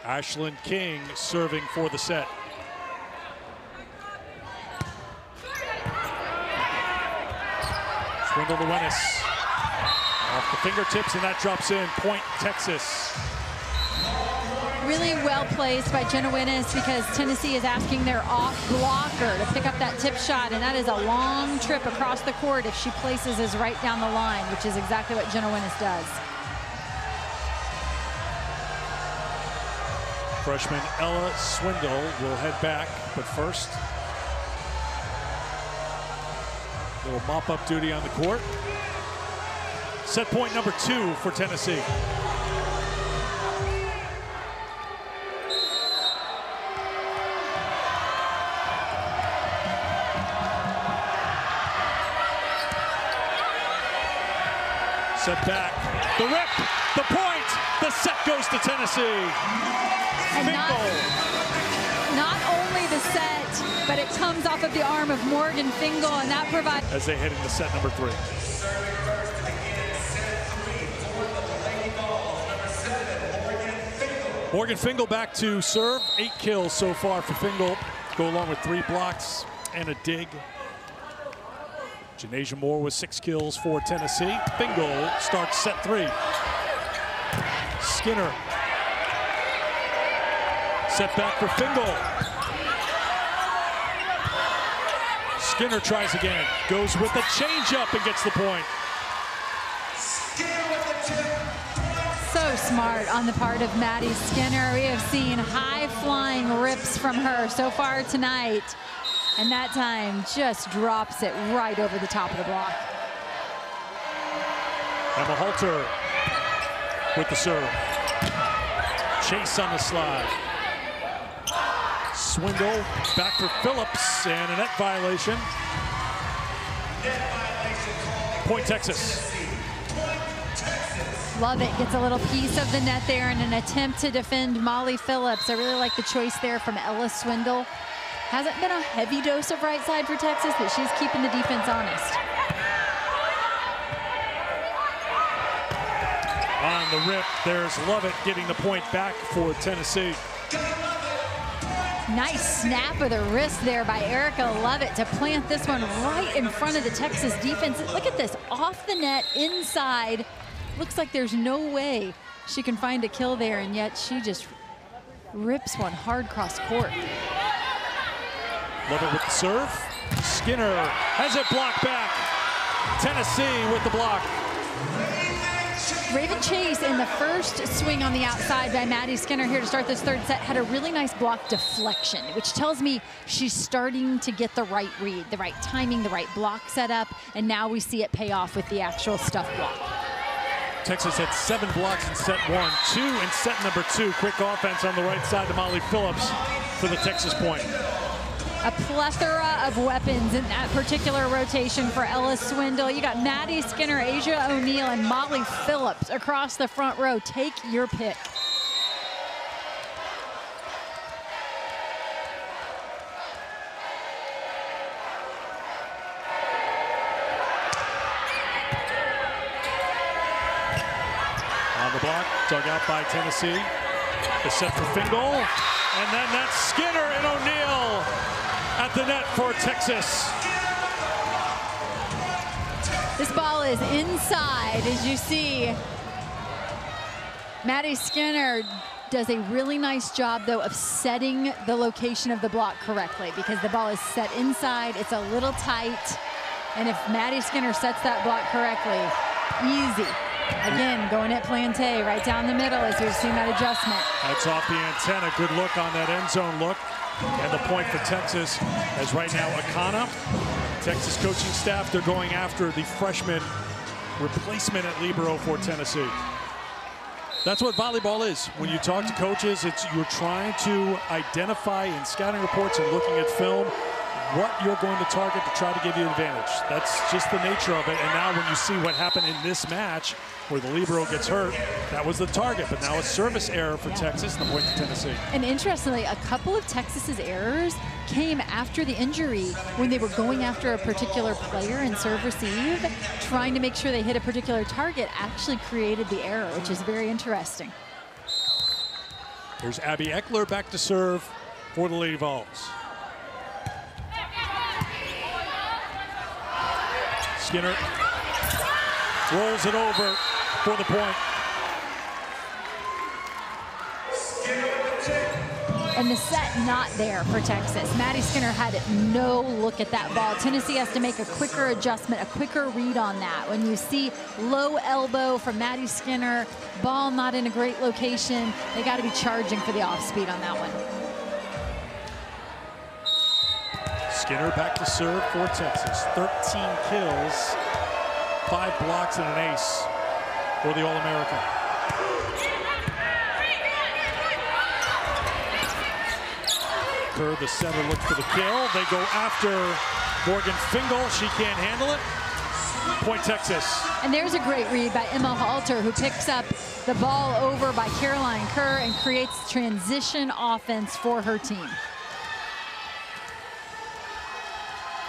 Ashlyn King serving for the set. Swindle to Wenis. Off the fingertips, and that drops in. Point Texas. Really well placed by Jenna Wenis because Tennessee is asking their off blocker to pick up that tip shot, and that is a long trip across the court if she places us right down the line, which is exactly what Jenna Wenis does. Freshman Ella Swindle will head back, but first, a little mop-up duty on the court. Set point number 2 for Tennessee. Set back, the rip, the point, the set goes to Tennessee. And not only the set, but it comes off of the arm of Morgan Fingal, and that provides... As they head into set number 3. Morgan Fingal back to serve. 8 kills so far for Fingal. Go along with 3 blocks and a dig. Janasia Moore with 6 kills for Tennessee. Fingal starts set 3. Skinner. Set back for Fingal. Skinner tries again. Goes with the changeup and gets the point. So smart on the part of Maddie Skinner. We have seen high-flying rips from her so far tonight. And that time just drops it right over the top of the block. Emma Halter with the serve. Chase on the slide. Swindle back for Phillips and a net violation. Point Texas. Love it. Gets a little piece of the net there in an attempt to defend Molly Phillips. I really like the choice there from Ella Swindle. Hasn't been a heavy dose of right side for Texas, but she's keeping the defense honest. On the rip, there's Lovett getting the point back for Tennessee. Nice snap of the wrist there by Erica Lovett to plant this one right in front of the Texas defense. Look at this, off the net, inside. Looks like there's no way she can find a kill there, and yet she just rips one hard cross court. Lovett with the serve. Skinner has it blocked back. Tennessee with the block. Raven Chase in the first swing on the outside by Maddie Skinner here to start this third set had a really nice block deflection, which tells me she's starting to get the right read, the right timing, the right block setup, and now we see it pay off with the actual stuff block. Texas had 7 blocks in set 1, 2 in set number 2. Quick offense on the right side to Molly Phillips for the Texas point. A plethora of weapons in that particular rotation for Ella Swindle. You got Maddie Skinner, Asia O'Neal, and Molly Phillips across the front row. Take your pick. On the block, dug out by Tennessee. The set for Fingal, and then that's Skinner and O'Neal at the net for Texas. This ball is inside, as you see. Maddie Skinner does a really nice job, though, of setting the location of the block correctly, because the ball is set inside, it's a little tight, and if Maddie Skinner sets that block correctly, easy. Again, going at Plante right down the middle as we've seen that adjustment. That's off the antenna. Good look on that end zone look. And the point for Texas as right now Akana, Texas coaching staff, they're going after the freshman replacement at libero for Tennessee. That's what volleyball is. When you talk to coaches, it's you're trying to identify in scouting reports and looking at film what you're going to target to try to give you an advantage. That's just the nature of it. And now when you see what happened in this match where the libero gets hurt, that was the target. But now a service error for Texas and the point to Tennessee. And interestingly, a couple of Texas's errors came after the injury when they were going after a particular player in serve receive, trying to make sure they hit a particular target actually created the error, which is very interesting. Here's Abby Eckler back to serve for the Lady Vols. Skinner rolls it over for the point. And the set not there for Texas. Maddie Skinner had no look at that ball. Tennessee has to make a quicker adjustment, a quicker read on that. When you see low elbow from Maddie Skinner, ball not in a great location, they got to be charging for the off speed on that one. Skinner back to serve for Texas. 13 kills, 5 blocks and an ace for the All-American. Kerr, the setter, looks for the kill. They go after Morgan Fingal. She can't handle it. Point Texas. And there's a great read by Emma Halter, who picks up the ball over by Caroline Kerr and creates transition offense for her team.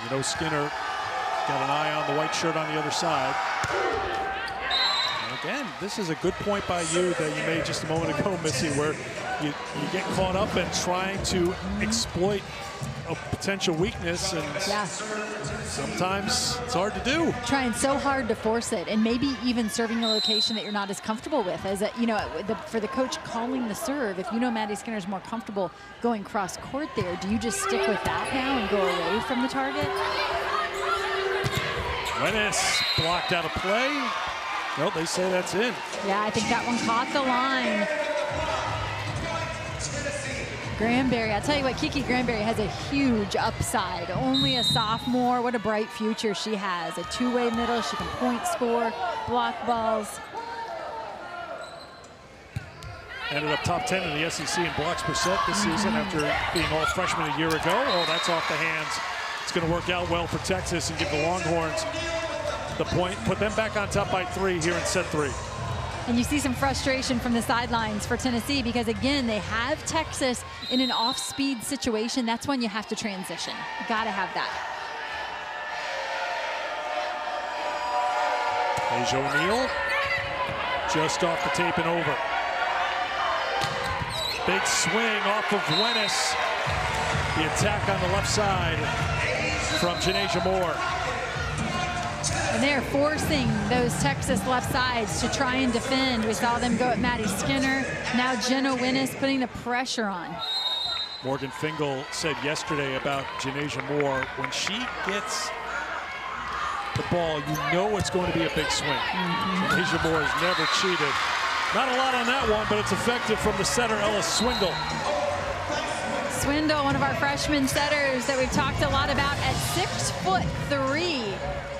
You know, Skinner got an eye on the white shirt on the other side. And again, this is a good point by you that you made just a moment ago, Missy, where you get caught up in trying to exploit a potential weakness, and sometimes it's hard to do. Trying so hard to force it, and maybe even serving a location that you're not as comfortable with. As for the coach calling the serve, if you know Maddie Skinner's more comfortable going cross court there, do you just stick with that now and go away from the target? Wenis blocked out of play. No, they say that's in. Yeah, I think that one caught the line. Granberry, I'll tell you what, Kiki Granberry has a huge upside. Only a sophomore. What a bright future she has. A two-way middle. She can point, score, block balls. Ended up top 10 in the SEC in blocks per set this season after being all freshman a year ago. Oh, that's off the hands. It's going to work out well for Texas and give the Longhorns the point. Put them back on top by 3 here in set 3. And you see some frustration from the sidelines for Tennessee because, again, they have Texas in an off-speed situation. That's when you have to transition. You got to have that. Asia O'Neal just off the tape and over. Big swing off of Wenis. The attack on the left side from Janasia Moore. And they're forcing those Texas left sides to try and defend. We saw them go at Maddie Skinner. Now Jenna Wenis putting the pressure on. Morgan Fingal said yesterday about Janasia Moore, when she gets the ball, you know it's going to be a big swing. Janasia Moore has never cheated. Not a lot on that one, but it's effective from the setter, Ellis Swindle. Swindle, one of our freshman setters that we've talked a lot about, at 6'3",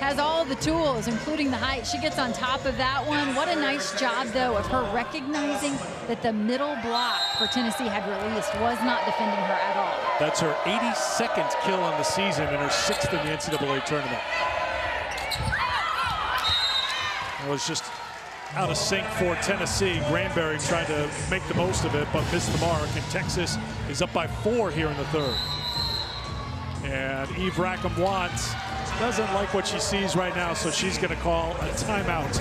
has all the tools, including the height. She gets on top of that one. What a nice job, though, of her recognizing that the middle block for Tennessee had released was not defending her at all. That's her 82nd kill on the season and her 6th in the NCAA tournament. It was just out of sync for Tennessee. Granberry tried to make the most of it, but missed the mark, and Texas is up by 4 here in the third. And Eve Rackham-Watt doesn't like what she sees right now, so she's going to call a timeout.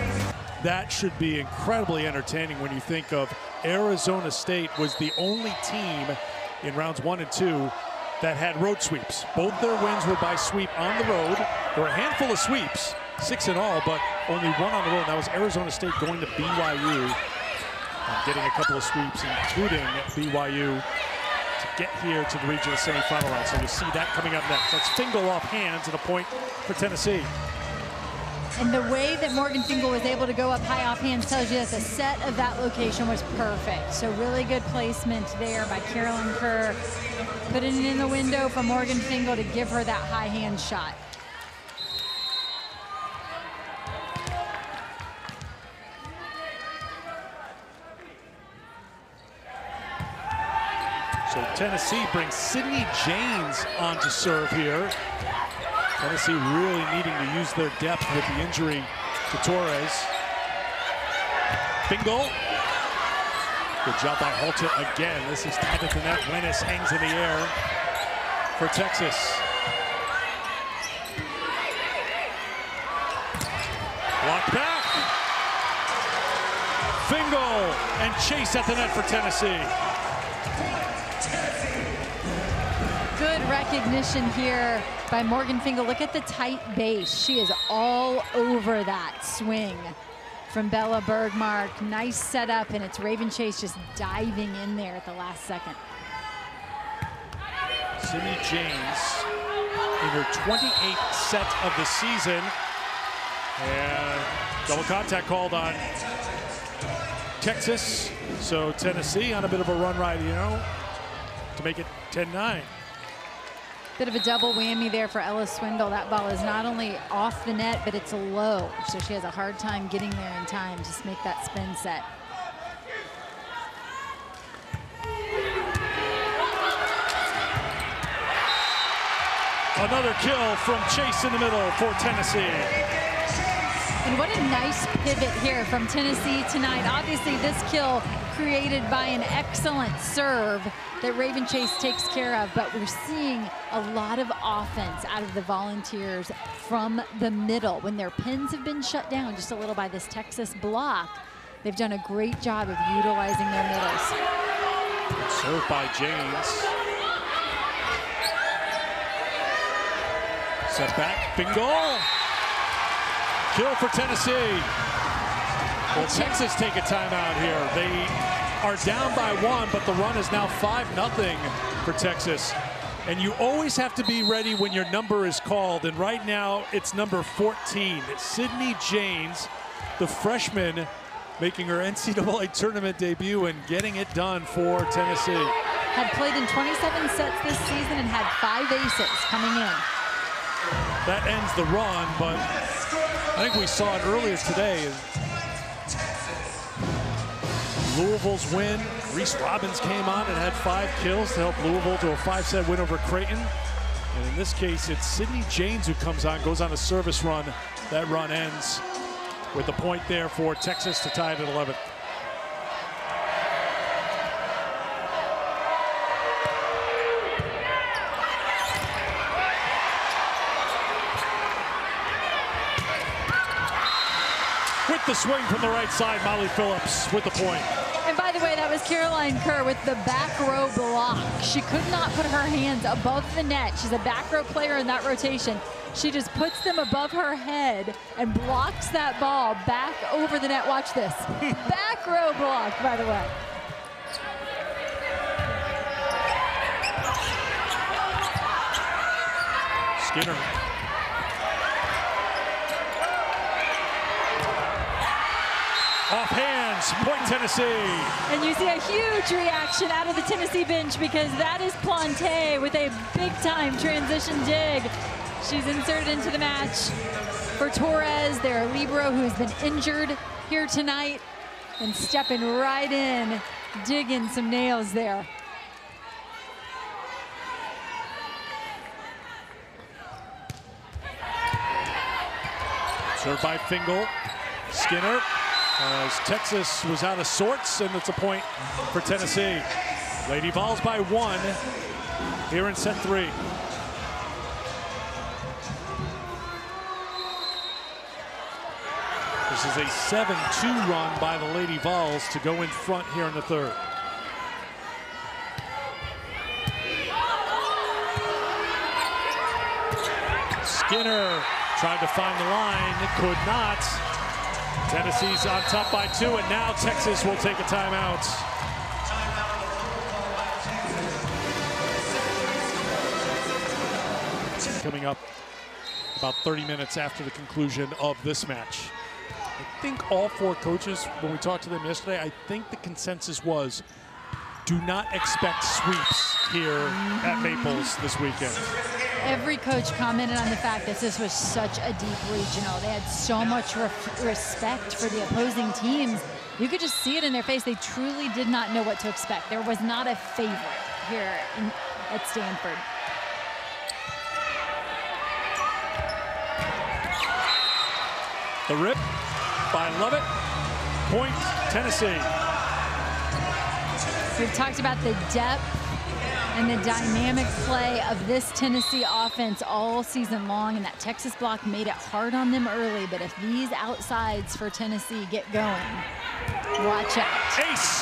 That should be incredibly entertaining when you think of Arizona State was the only team in rounds 1 and 2 that had road sweeps. Both their wins were by sweep on the road. There were a handful of sweeps, 6 in all, but only 1 on the road. That was Arizona State going to BYU and getting a couple of sweeps, including BYU, to get here to the regional semifinal round. So you'll see that coming up next. That's Fingal off hands and a point for Tennessee. And the way that Morgan Fingal was able to go up high off hands tells you that the set of that location was perfect. So really good placement there by Carolyn Kerr, putting it in the window for Morgan Fingal to give her that high hand shot. So Tennessee brings Sydney James on to serve here. Tennessee really needing to use their depth with the injury to Torres. Fingal. Good job by Halter again. This is tied at the net. Wenis hangs in the air for Texas. Blocked back. Fingal and Chase at the net for Tennessee. Good recognition here by Morgan Fingal. Look at the tight base. She is all over that swing from Bella Bergmark. Nice setup, and it's Raven Chase just diving in there at the last second. Sydney James in her 28th set of the season. And double contact called on Texas. So Tennessee on a bit of a run right, to make it 10-9. Bit of a double whammy there for Ellis Swindle. That ball is not only off the net, but it's low. So she has a hard time getting there in time to make that spin set. Another kill from Chase in the middle for Tennessee. And what a nice pivot here from Tennessee tonight. Obviously, this kill created by an excellent serve that Raven Chase takes care of, but we're seeing a lot of offense out of the Volunteers from the middle. When their pins have been shut down just a little by this Texas block, they've done a great job of utilizing their middles. Served by James. Set back, bingo! Kill for Tennessee. Well, Texas take a timeout here. They are down by 1, but the run is now 5-0 for Texas. And you always have to be ready when your number is called. And right now, it's number 14. It's Sydney James, the freshman, making her NCAA tournament debut and getting it done for Tennessee. Had played in 27 sets this season and had 5 aces coming in. That ends the run, but I think we saw it earlier today. Louisville's win, Reese Robbins came on and had 5 kills to help Louisville to a 5-set win over Creighton. And in this case, it's Sydney James who comes on, goes on a service run. That run ends with the point there for Texas to tie it at 11. With the swing from the right side, Molly Phillips with the point. And by the way, that was Caroline Kerr with the back row block. She could not put her hands above the net. She's a back row player in that rotation. She just puts them above her head and blocks that ball back over the net. Watch this. Back row block, by the way. Skinner. Off hands, point Tennessee. And you see a huge reaction out of the Tennessee bench because that is Plante with a big-time transition dig. She's inserted into the match for Torres, their libero, who's been injured here tonight, and stepping right in, digging some nails there. Served by Fingal. Skinner. As Texas was out of sorts, and it's a point for Tennessee. Lady Vols by 1 here in set 3. This is a 7-2 run by the Lady Vols to go in front here in the third. Skinner tried to find the line, could not. Tennessee's on top by 2, and now Texas will take a timeout. Coming up about 30 minutes after the conclusion of this match. I think all 4 coaches, when we talked to them yesterday, I think the consensus was do not expect sweeps here at Maples this weekend. Every coach commented on the fact that this was such a deep regional. They had so much respect for the opposing teams. You could just see it in their face. They truly did not know what to expect. There was not a favorite here at Stanford. The rip by Lovett. Point Tennessee. We've talked about the depth and the dynamic play of this Tennessee offense all season long, and that Texas block made it hard on them early. But if these outsides for Tennessee get going, watch out. Ace.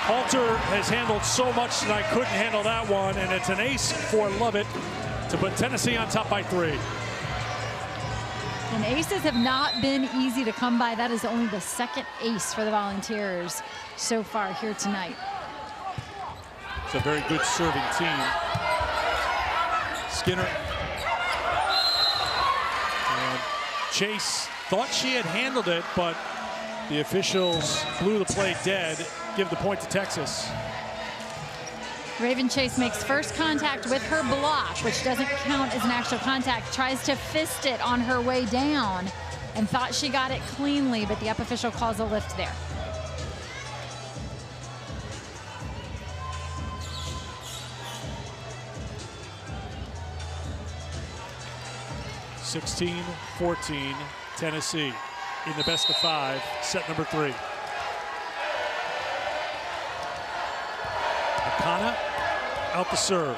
Halter has handled so much tonight, couldn't handle that one, and it's an ace for Lovett to put Tennessee on top by 3. And aces have not been easy to come by. That is only the 2nd ace for the Volunteers so far here tonight. It's a very good serving team. Skinner. And Chase thought she had handled it, but the officials blew the play dead. Give the point to Texas. Raven Chase makes first contact with her block, which doesn't count as an actual contact. Tries to fist it on her way down and thought she got it cleanly, but the up official calls a lift there. (16-14) Tennessee in the best of 5, set number 3. Akana out the serve.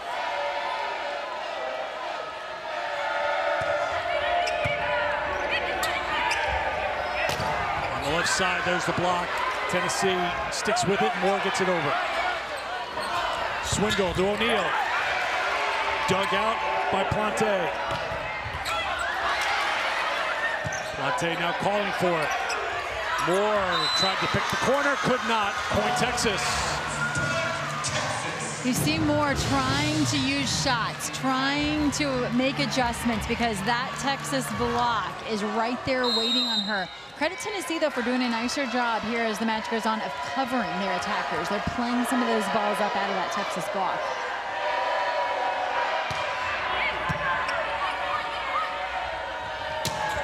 On the left side, there's the block. Tennessee sticks with it. Moore gets it over. Swindle to O'Neal. Dug out by Plante. Plante now calling for it. Moore tried to pick the corner, could not. Point Texas. You see Moore trying to use shots, trying to make adjustments because that Texas block is right there waiting on her. Credit Tennessee, though, for doing a nicer job here as the match goes on of covering their attackers. They're playing some of those balls up out of that Texas block.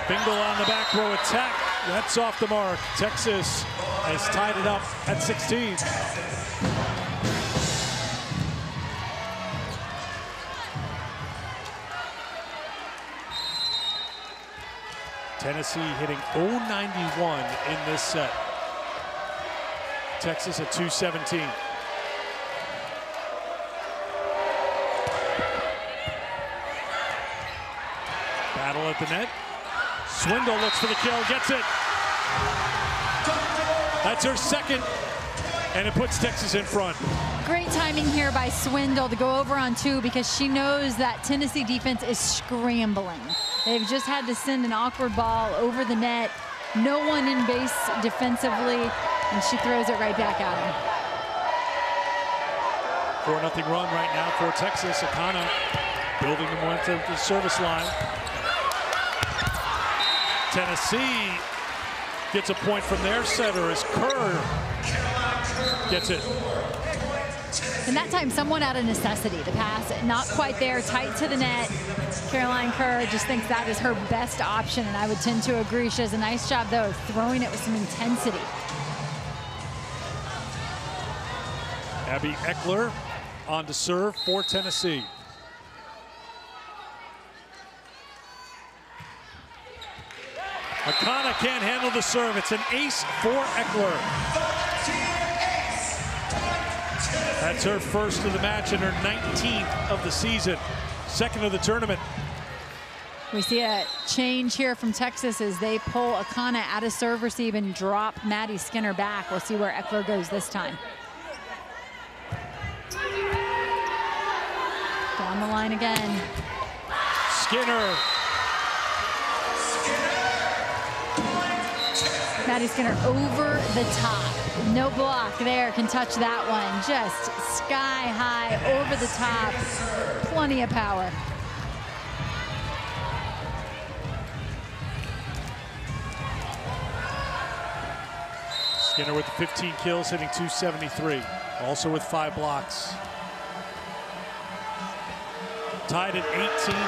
Bingle on the back row attack. That's off the mark. Texas has tied it up at 16. Tennessee hitting 091 in this set. Texas at 217. Battle at the net. Swindle looks for the kill, gets it. That's her second, and it puts Texas in front. Great timing here by Swindle to go over on 2 because she knows that Tennessee defense is scrambling. They've just had to send an awkward ball over the net. No one in base defensively, and she throws it right back at him. 4-0 run right now for Texas. Akana building the momentum to the service line. Tennessee gets a point from their setter as Kerr gets it. And that time, somewhat out of necessity. The pass not quite there, tight to the net. Caroline Kerr just thinks that is her best option, and I would tend to agree. She does a nice job, though, of throwing it with some intensity. Abby Eckler on to serve for Tennessee. Akana can't handle the serve. It's an ace for Eckler. That's her first of the match and her 19th of the season. Second of the tournament. We see a change here from Texas as they pull Akana out of serve receive and drop Maddie Skinner back. We'll see where Eckler goes this time. Down the line again. Skinner. Maddie Skinner over the top. No block there, can touch that one. Just sky high, over the top. Plenty of power. Skinner with the 15 kills, hitting 273. Also with 5 blocks. Tied at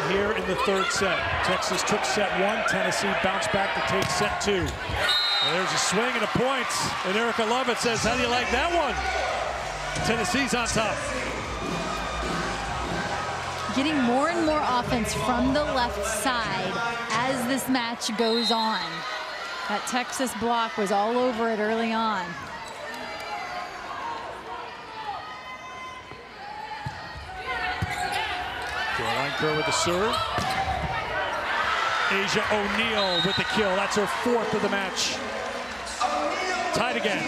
18 here in the third set. Texas took set 1. Tennessee bounced back to take set 2. And there's a swing and a point. And Erica Lovett says, how do you like that one? Tennessee's on top. Getting more and more offense from the left side as this match goes on. That Texas block was all over it early on. Caroline Kerr with the serve. Asia O'Neal with the kill. That's her 4th of the match. Tied again.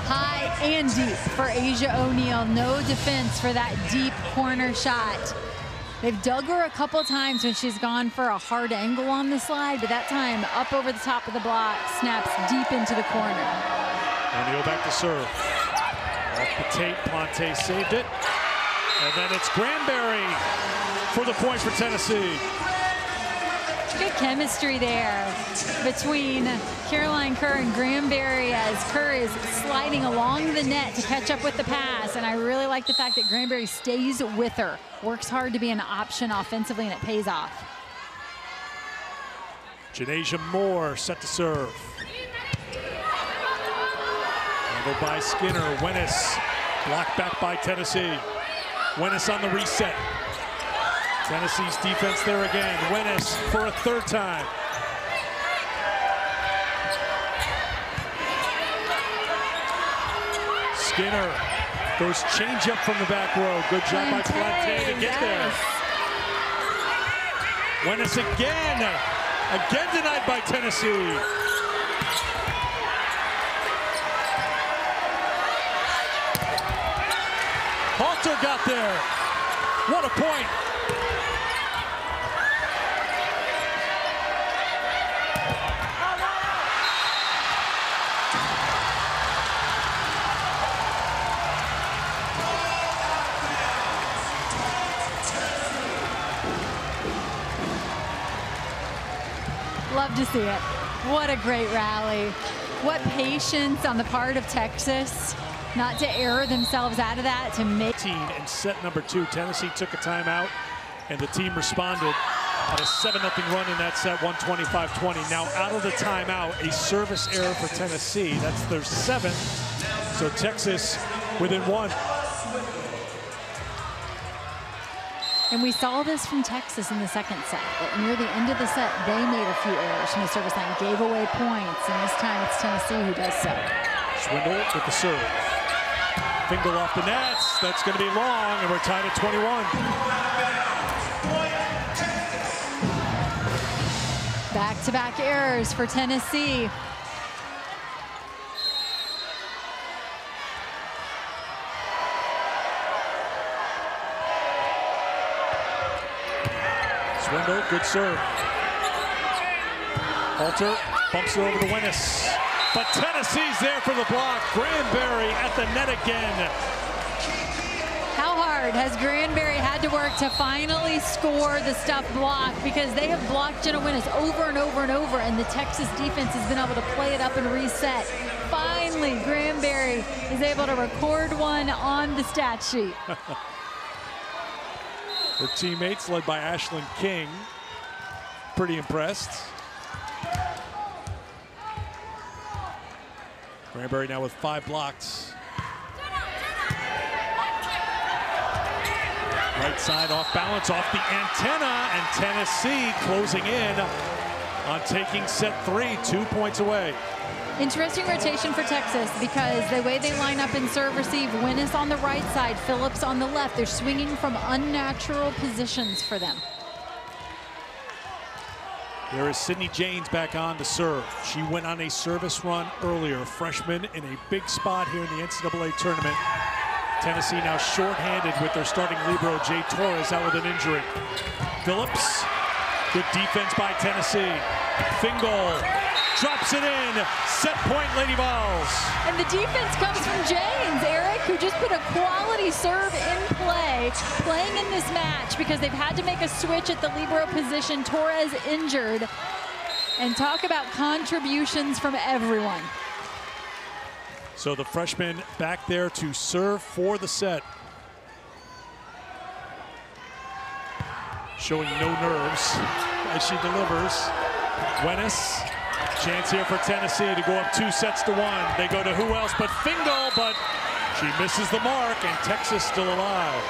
High and deep for Asia O'Neal. No defense for that deep corner shot. They've dug her a couple times when she's gone for a hard angle on the slide, but that time up over the top of the block, snaps deep into the corner. O'Neal back to serve. Off the tape, Plante saved it. And then it's Granberry for the point for Tennessee. Good chemistry there between Caroline Kerr and Granberry as Kerr is sliding along the net to catch up with the pass. And I really like the fact that Granberry stays with her, works hard to be an option offensively, and it pays off. Janasia Moore set to serve. Handled by Skinner. Wennis blocked back by Tennessee. Wennis on the reset. Tennessee's defense there again. Wennis for a 3rd time. Skinner Goes change up from the back row. Good job by Plante to get there. Wenis again. Again denied by Tennessee. Halter got there. What a point. Love to see it. What a great rally. What patience on the part of Texas. Not to err themselves out of that, to make. In set number 2, Tennessee took a timeout, and the team responded at a 7-0 run in that set, 125-20. Now out of the timeout, a service error for Tennessee. That's their 7th. So Texas within 1. And we saw this from Texas in the second set. But near the end of the set, they made a few errors from the service line, gave away points, and this time it's Tennessee who does so. Swindle with the serve. Fingal off the nets. That's going to be long, and we're tied at 21. Back-to-back errors for Tennessee. Swindle, good serve. Halter bumps it over to Wenis. But Tennessee's there for the block. Granberry at the net again. How hard has Granberry had to work to finally score the stuff block? Because they have blocked Jenna Wenis over and over and over, and the Texas defense has been able to play it up and reset. Finally, Granberry is able to record one on the stat sheet. Her teammates, led by Ashlyn King, pretty impressed. Granberry now with 5 blocks. Right side off balance, off the antenna, and Tennessee closing in on taking set 3, 2 points away. Interesting rotation for Texas, because the way they line up in serve receive, Wenis on the right side, Phillips on the left. They're swinging from unnatural positions for them. There is Sydney Janes back on to serve. She went on a service run earlier. Freshman in a big spot here in the NCAA tournament. Tennessee now shorthanded with their starting libero, Jay Torres, out with an injury. Phillips, good defense by Tennessee. Fingal drops it in. Set point, Lady Vols. And the defense comes from Janes, Eric, who just put a quality serve in play, playing in this match because they've had to make a switch at the libero position. Torres injured. And talk about contributions from everyone. So the freshman back there to serve for the set. Showing no nerves as she delivers. Wenis, chance here for Tennessee to go up 2-1. They go to who else but Fingal, but she misses the mark, and Texas still alive.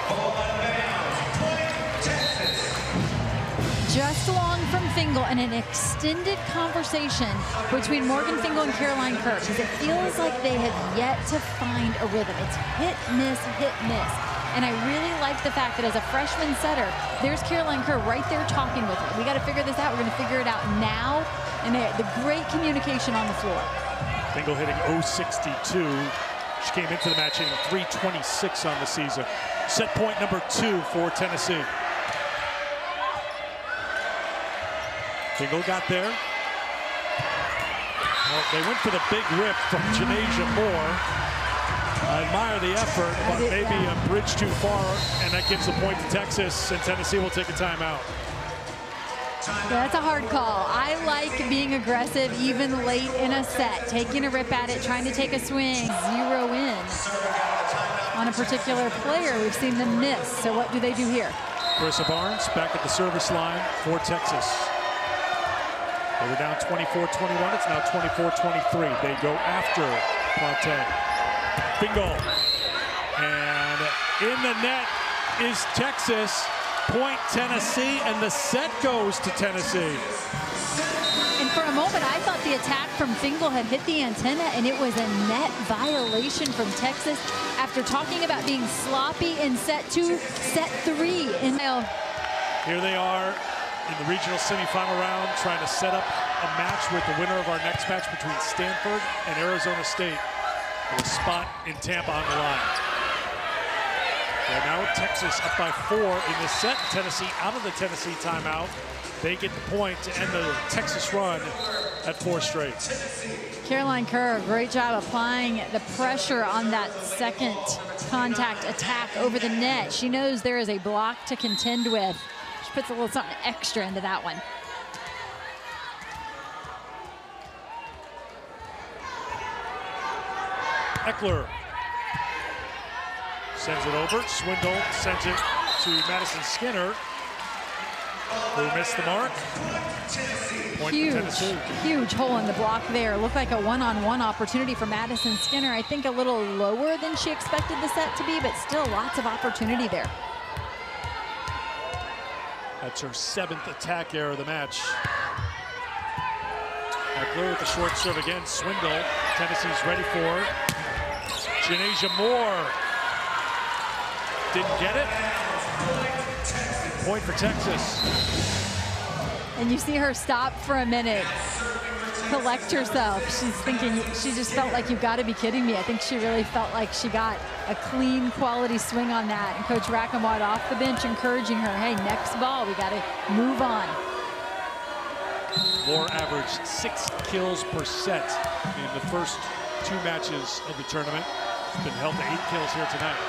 Just along from Fingal, and an extended conversation between Morgan Fingal and Caroline Kerr, because it feels like they have yet to find a rhythm. It's hit, miss, hit, miss. And I really like the fact that as a freshman setter, there's Caroline Kerr right there talking with her. We got to figure this out. We're going to figure it out now. And the great communication on the floor. Fingal hitting 0.62. She came into the match hitting 326 on the season. Set point number 2 for Tennessee. Fingal got there. Well, they went for the big rip from Janasia Moore. I admire the effort, but maybe a bridge too far, and that gives the point to Texas, and Tennessee will take a timeout. Yeah, that's a hard call. I like being aggressive even late in a set, taking a rip at it, trying to take a swing, zero in on a particular player. We've seen them miss, so what do they do here? Carissa Barnes back at the service line for Texas. They were down 24-21. It's now 24-23. They go after Plante. Fingal. And in the net is Texas. Point Tennessee, and the set goes to Tennessee. And for a moment, I thought the attack from Fingal had hit the antenna, and it was a net violation from Texas after after talking about being sloppy in set 2, set 3 in. Here they are in the regional semifinal round, trying to set up a match with the winner of our next match between Stanford and Arizona State, with a spot in Tampa on the line. And now Texas up by 4 in this set. Tennessee out of the Tennessee timeout. They get the point to end the Texas run at 4 straight. Caroline Kerr, great job applying the pressure on that second contact attack over the net. She knows there is a block to contend with. She puts a little something extra into that one. Eckler sends it over. Swindle sends it to Madison Skinner, who missed the mark. Point for Tennessee. Huge hole in the block there. Looked like a one-on-one opportunity for Madison Skinner. I think a little lower than she expected the set to be, but still lots of opportunity there. That's her 7th attack error of the match. Eckler with the short serve again. Swindle. Tennessee's ready for it. Janasia Moore didn't get it. Point for Texas. And you see her stop for a minute, collect herself. She's thinking, she just felt like, you've got to be kidding me. I think she really felt like she got a clean, quality swing on that. And Coach Rackamwatt off the bench encouraging her, hey, next ball, we got to move on. Moore averaged 6 kills per set in the first 2 matches of the tournament. She's been held to 8 kills here tonight.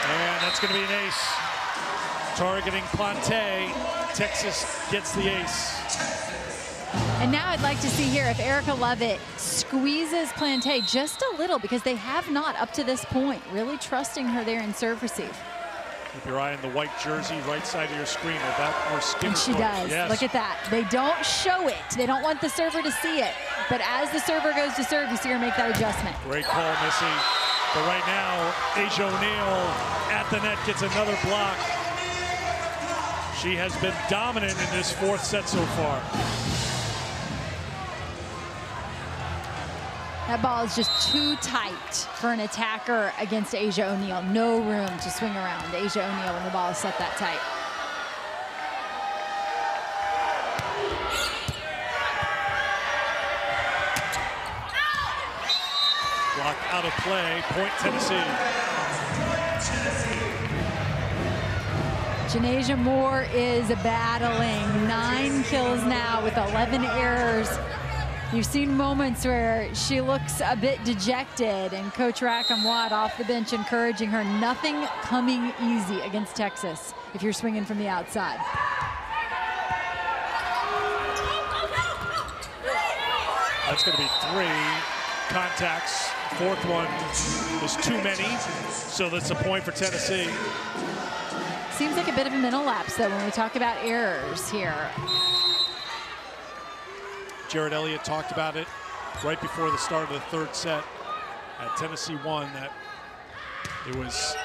And that's going to be an ace. Targeting Plante. Texas gets the ace. And now I'd like to see here if Erica Lovett squeezes Plante just a little, because they have not up to this point. Really trusting her there in serve receive. Keep your eye on the white jersey, right side of your screen. About more Skinner. And she does. Yes. Look at that. They don't show it. They don't want the server to see it. But as the server goes to serve, you see her make that adjustment. Great call, Missy. But right now, Asia O'Neal at the net gets another block. She has been dominant in this 4th set so far. That ball is just too tight for an attacker against Asia O'Neal. No room to swing around Asia O'Neal when the ball is set that tight. Block out of play, point Tennessee. Janasia Moore is battling. 9 kills now with 11 errors. You've seen moments where she looks a bit dejected, and Coach Rackamwatt off the bench encouraging her. Nothing coming easy against Texas if you're swinging from the outside. That's going to be 3 contacts. 4th one is too many, so that's a point for Tennessee. Seems like a bit of a mental lapse, though, when we talk about errors here. Jared Elliott talked about it right before the start of the 3rd set at Tennessee 1, that it was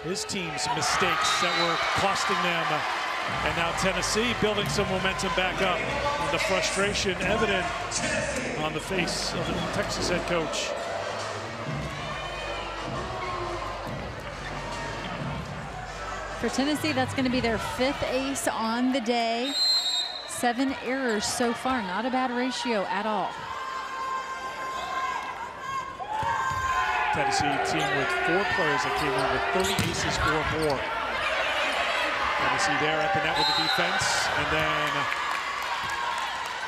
his team's mistakes that were costing them. And now Tennessee building some momentum back up. And the frustration evident on the face of the Texas head coach. For Tennessee, that's going to be their 5th ace on the day. 7 errors so far, not a bad ratio at all. Tennessee team with 4 players that came in with 30 aces or more. Tennessee there at the net with the defense, and then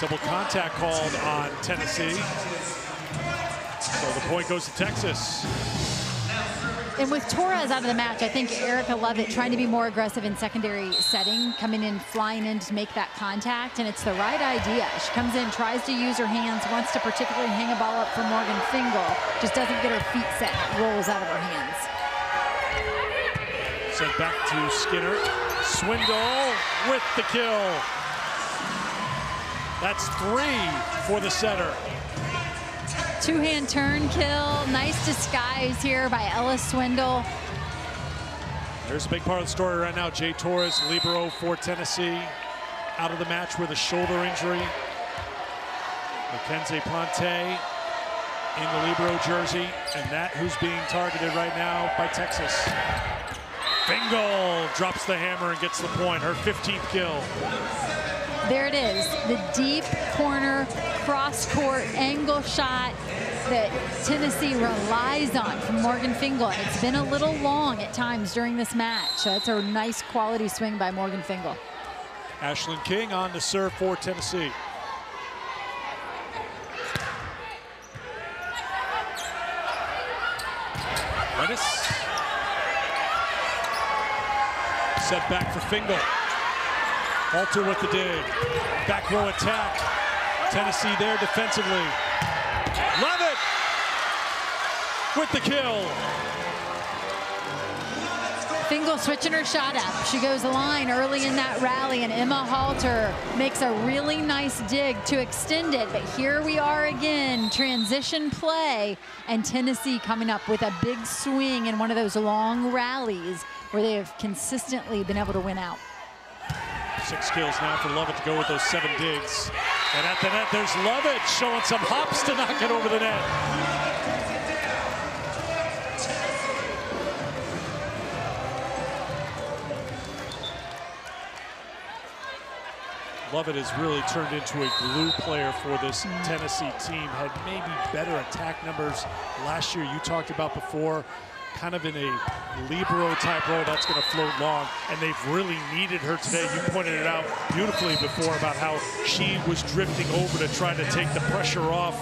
double contact called on Tennessee. So the point goes to Texas. And with Torres out of the match, I think Erica Lovett trying to be more aggressive in secondary setting, coming in, flying in to make that contact, and it's the right idea. She comes in, tries to use her hands, wants to particularly hang a ball up for Morgan Fingal, just doesn't get her feet set, and it rolls out of her hands. Sent back to Skinner. Swindle with the kill. That's 3 for the setter. 2-hand turn kill. Nice disguise here by Ella Swindle. There's a big part of the story right now. Jay Torres, libero for Tennessee, out of the match with a shoulder injury. Mackenzie Plante in the libero jersey, and that who's being targeted right now by Texas. Fingal drops the hammer and gets the point, her 15th kill. There it is, the deep corner, cross-court angle shot that Tennessee relies on from Morgan Fingal. And it's been a little long at times during this match. So it's a nice quality swing by Morgan Fingal. Ashlyn King on the serve for Tennessee. Lettuce. Set back for Fingal. Halter with the dig. Back row attack. Tennessee there defensively. Levitt with the kill. Fingal switching her shot up. She goes line early in that rally, and Emma Halter makes a really nice dig to extend it. But here we are again, transition play, and Tennessee coming up with a big swing in one of those long rallies where they have consistently been able to win out. 6 kills now for Lovett to go with those 7 digs. And at the net, there's Lovett showing some hops to knock it over the net. Lovett has really turned into a glue player for this Tennessee team. Had maybe better attack numbers last year. You talked about before, kind of in a libero type role that's going to float long, and they've really needed her today. You pointed it out beautifully before about how she was drifting over to try to take the pressure off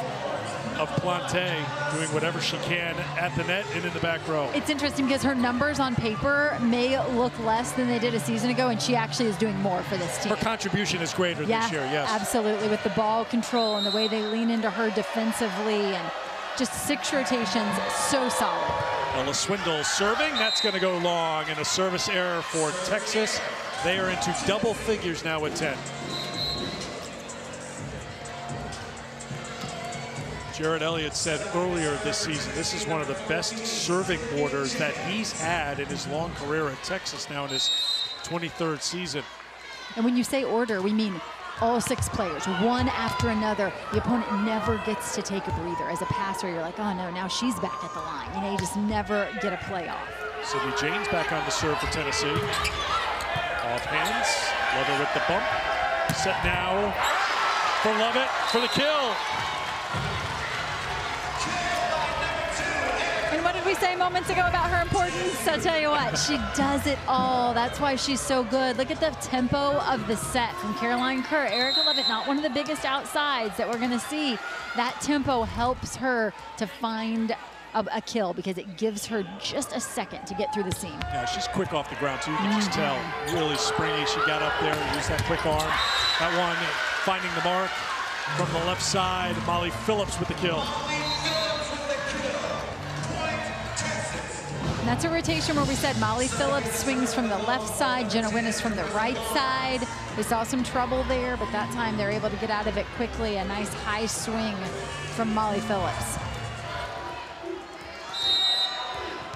of Plante, doing whatever she can at the net and in the back row. It's interesting because her numbers on paper may look less than they did a season ago, and she actually is doing more for this team. Her contribution is greater this year, yes. Absolutely, with the ball control and the way they lean into her defensively, and just 6 rotations, so solid. Ella Swindle serving, that's going to go long, and a service error for Texas. They are into double figures now with 10. Jared Elliott said earlier this season, this is one of the best serving orders that he's had in his long career at Texas now in his 23rd season. And when you say order, we mean all 6 players, one after another. The opponent never gets to take a breather. As a passer, you're like, oh no, now she's back at the line. You know, you just never get a play off. Sydney James back on the serve for Tennessee. Off hands, Lovett with the bump. Set now for Lovett for the kill. And what did we say moments ago about her importance? I'll tell you what, she does it all. That's why she's so good. Look at the tempo of the set from Caroline Kerr. Erica Lovett, not one of the biggest outsides that we're going to see. That tempo helps her to find a kill because it gives her just a second to get through the seam. Yeah, she's quick off the ground, too. You can just tell. Really springy. She got up there and used that quick arm. That one finding the mark from the left side. Molly Phillips with the kill. That's a rotation where we said Molly Phillips swings from the left side, Jenna Winnis from the right side. We saw some trouble there, but that time they're able to get out of it quickly. A nice high swing from Molly Phillips.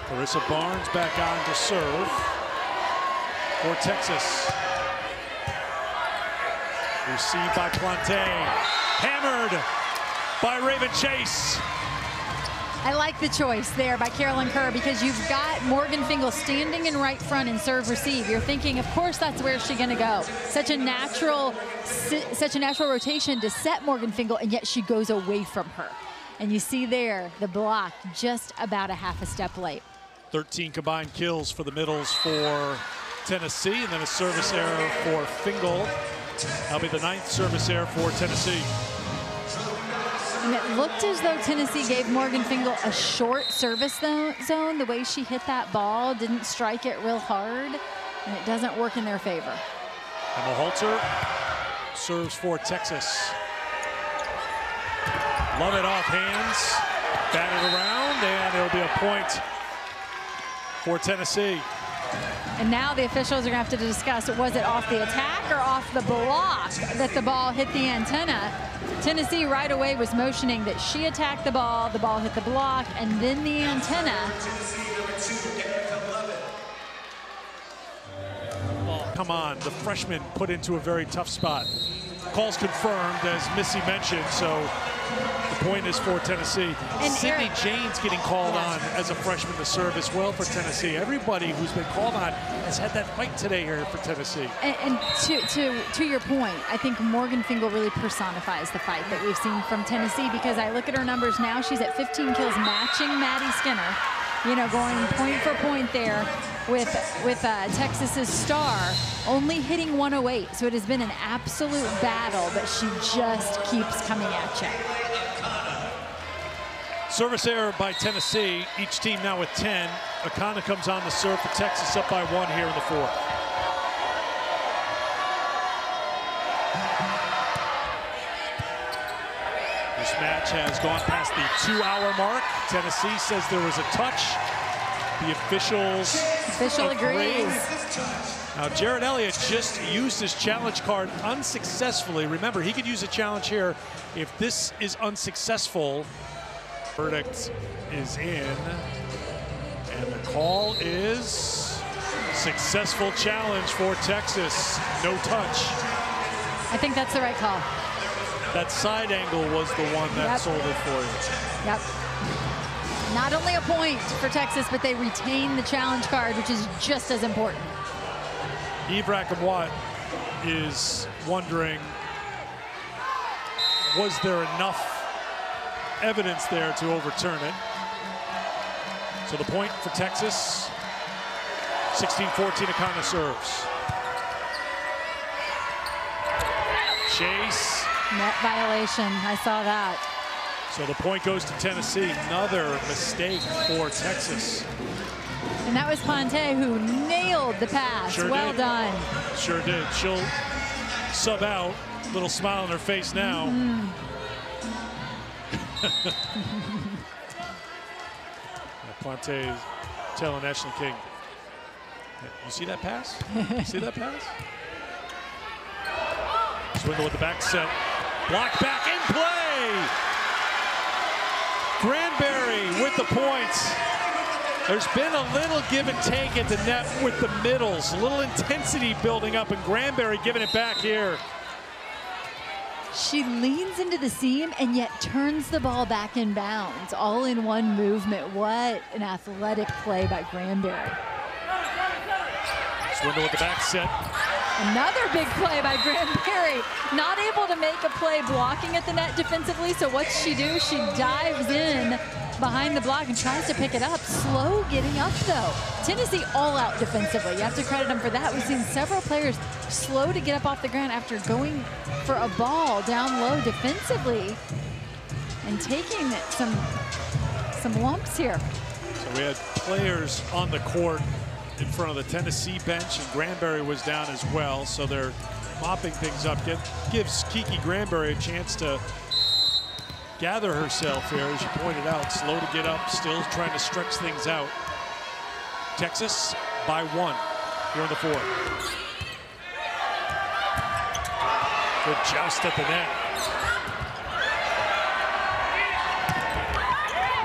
Carissa Barnes back on to serve for Texas. Received by Plante. Hammered by Raven Chase. I like the choice there by Carolyn Kerr because you've got Morgan Fingal standing in right front and serve receive. You're thinking, of course, that's where she's going to go. Such a natural rotation to set Morgan Fingal, and yet she goes away from her. And you see there the block just about a half a step late. 13 combined kills for the middles for Tennessee, and then a service error for Fingal. That'll be the 9th service error for Tennessee. And it looked as though Tennessee gave Morgan Fingal a short service zone. The way she hit that ball, didn't strike it real hard, and it doesn't work in their favor. Emma Halter serves for Texas. Lovett off hands, batted around, and it'll be a point for Tennessee. And now the officials are going to have to discuss, was it off the attack or off the block that the ball hit the antenna? Tennessee right away was motioning that she attacked the ball hit the block, and then the antenna. Come on, the freshman put into a very tough spot. Call's confirmed, as Missy mentioned, so The point is for Tennessee. And Sydney James getting called on as a freshman to serve as well for Tennessee. Everybody who's been called on has had that fight today here for Tennessee. And to your point, I think Morgan Fingal really personifies the fight that we've seen from Tennessee, because I look at her numbers now. She's at 15 kills, matching Maddie Skinner. You know, going point for point there with Texas's star, only hitting 108. So it has been an absolute battle, but she just keeps coming at you. Service error by Tennessee. Each team now with 10. Akana comes on the serve for Texas, up by 1 here in the 4th. This match has gone past the 2-hour mark. Tennessee says there was a touch. The officials agrees. Now, Jared Elliott just used his challenge card unsuccessfully. Remember, he could use a challenge here. If this is unsuccessful, verdict is in. And the call is successful challenge for Texas. No touch. I think that's the right call. That side angle was the one that sold it for you. Yep. Not only a point for Texas, but they retain the challenge card, which is just as important. Eve Rackham-Watt is wondering, was there enough evidence there to overturn it? So the point for Texas, 16-14, Akana serves. Chase. Net violation, I saw that. So the point goes to Tennessee. Another mistake for Texas. And that was Ponte who nailed the pass. Sure well did. done. Sure did. She'll sub out. Little smile on her face now. Ponte telling Ashley King, you see that pass? You see that pass? Swindle with the back set. Block back in play. Granberry with the points. There's been a little give and take at the net with the middles. A little intensity building up, and Granberry giving it back here. She leans into the seam and yet turns the ball back in bounds, all in one movement. What an athletic play by Granberry. Swindle with the back set. Another big play by Granberry. Not able to make a play blocking at the net defensively, so what's she do? She dives in behind the block and tries to pick it up. Slow getting up, though. Tennessee all out defensively. You have to credit them for that. We've seen several players slow to get up off the ground after going for a ball down low defensively and taking some lumps here. So we had players on the court in front of the Tennessee bench, and Granberry was down as well, so they're mopping things up. Gives Kiki Granberry a chance to gather herself here, as you pointed out. Slow to get up, still trying to stretch things out. Texas by 1 here in the 4th. Good joust at the net.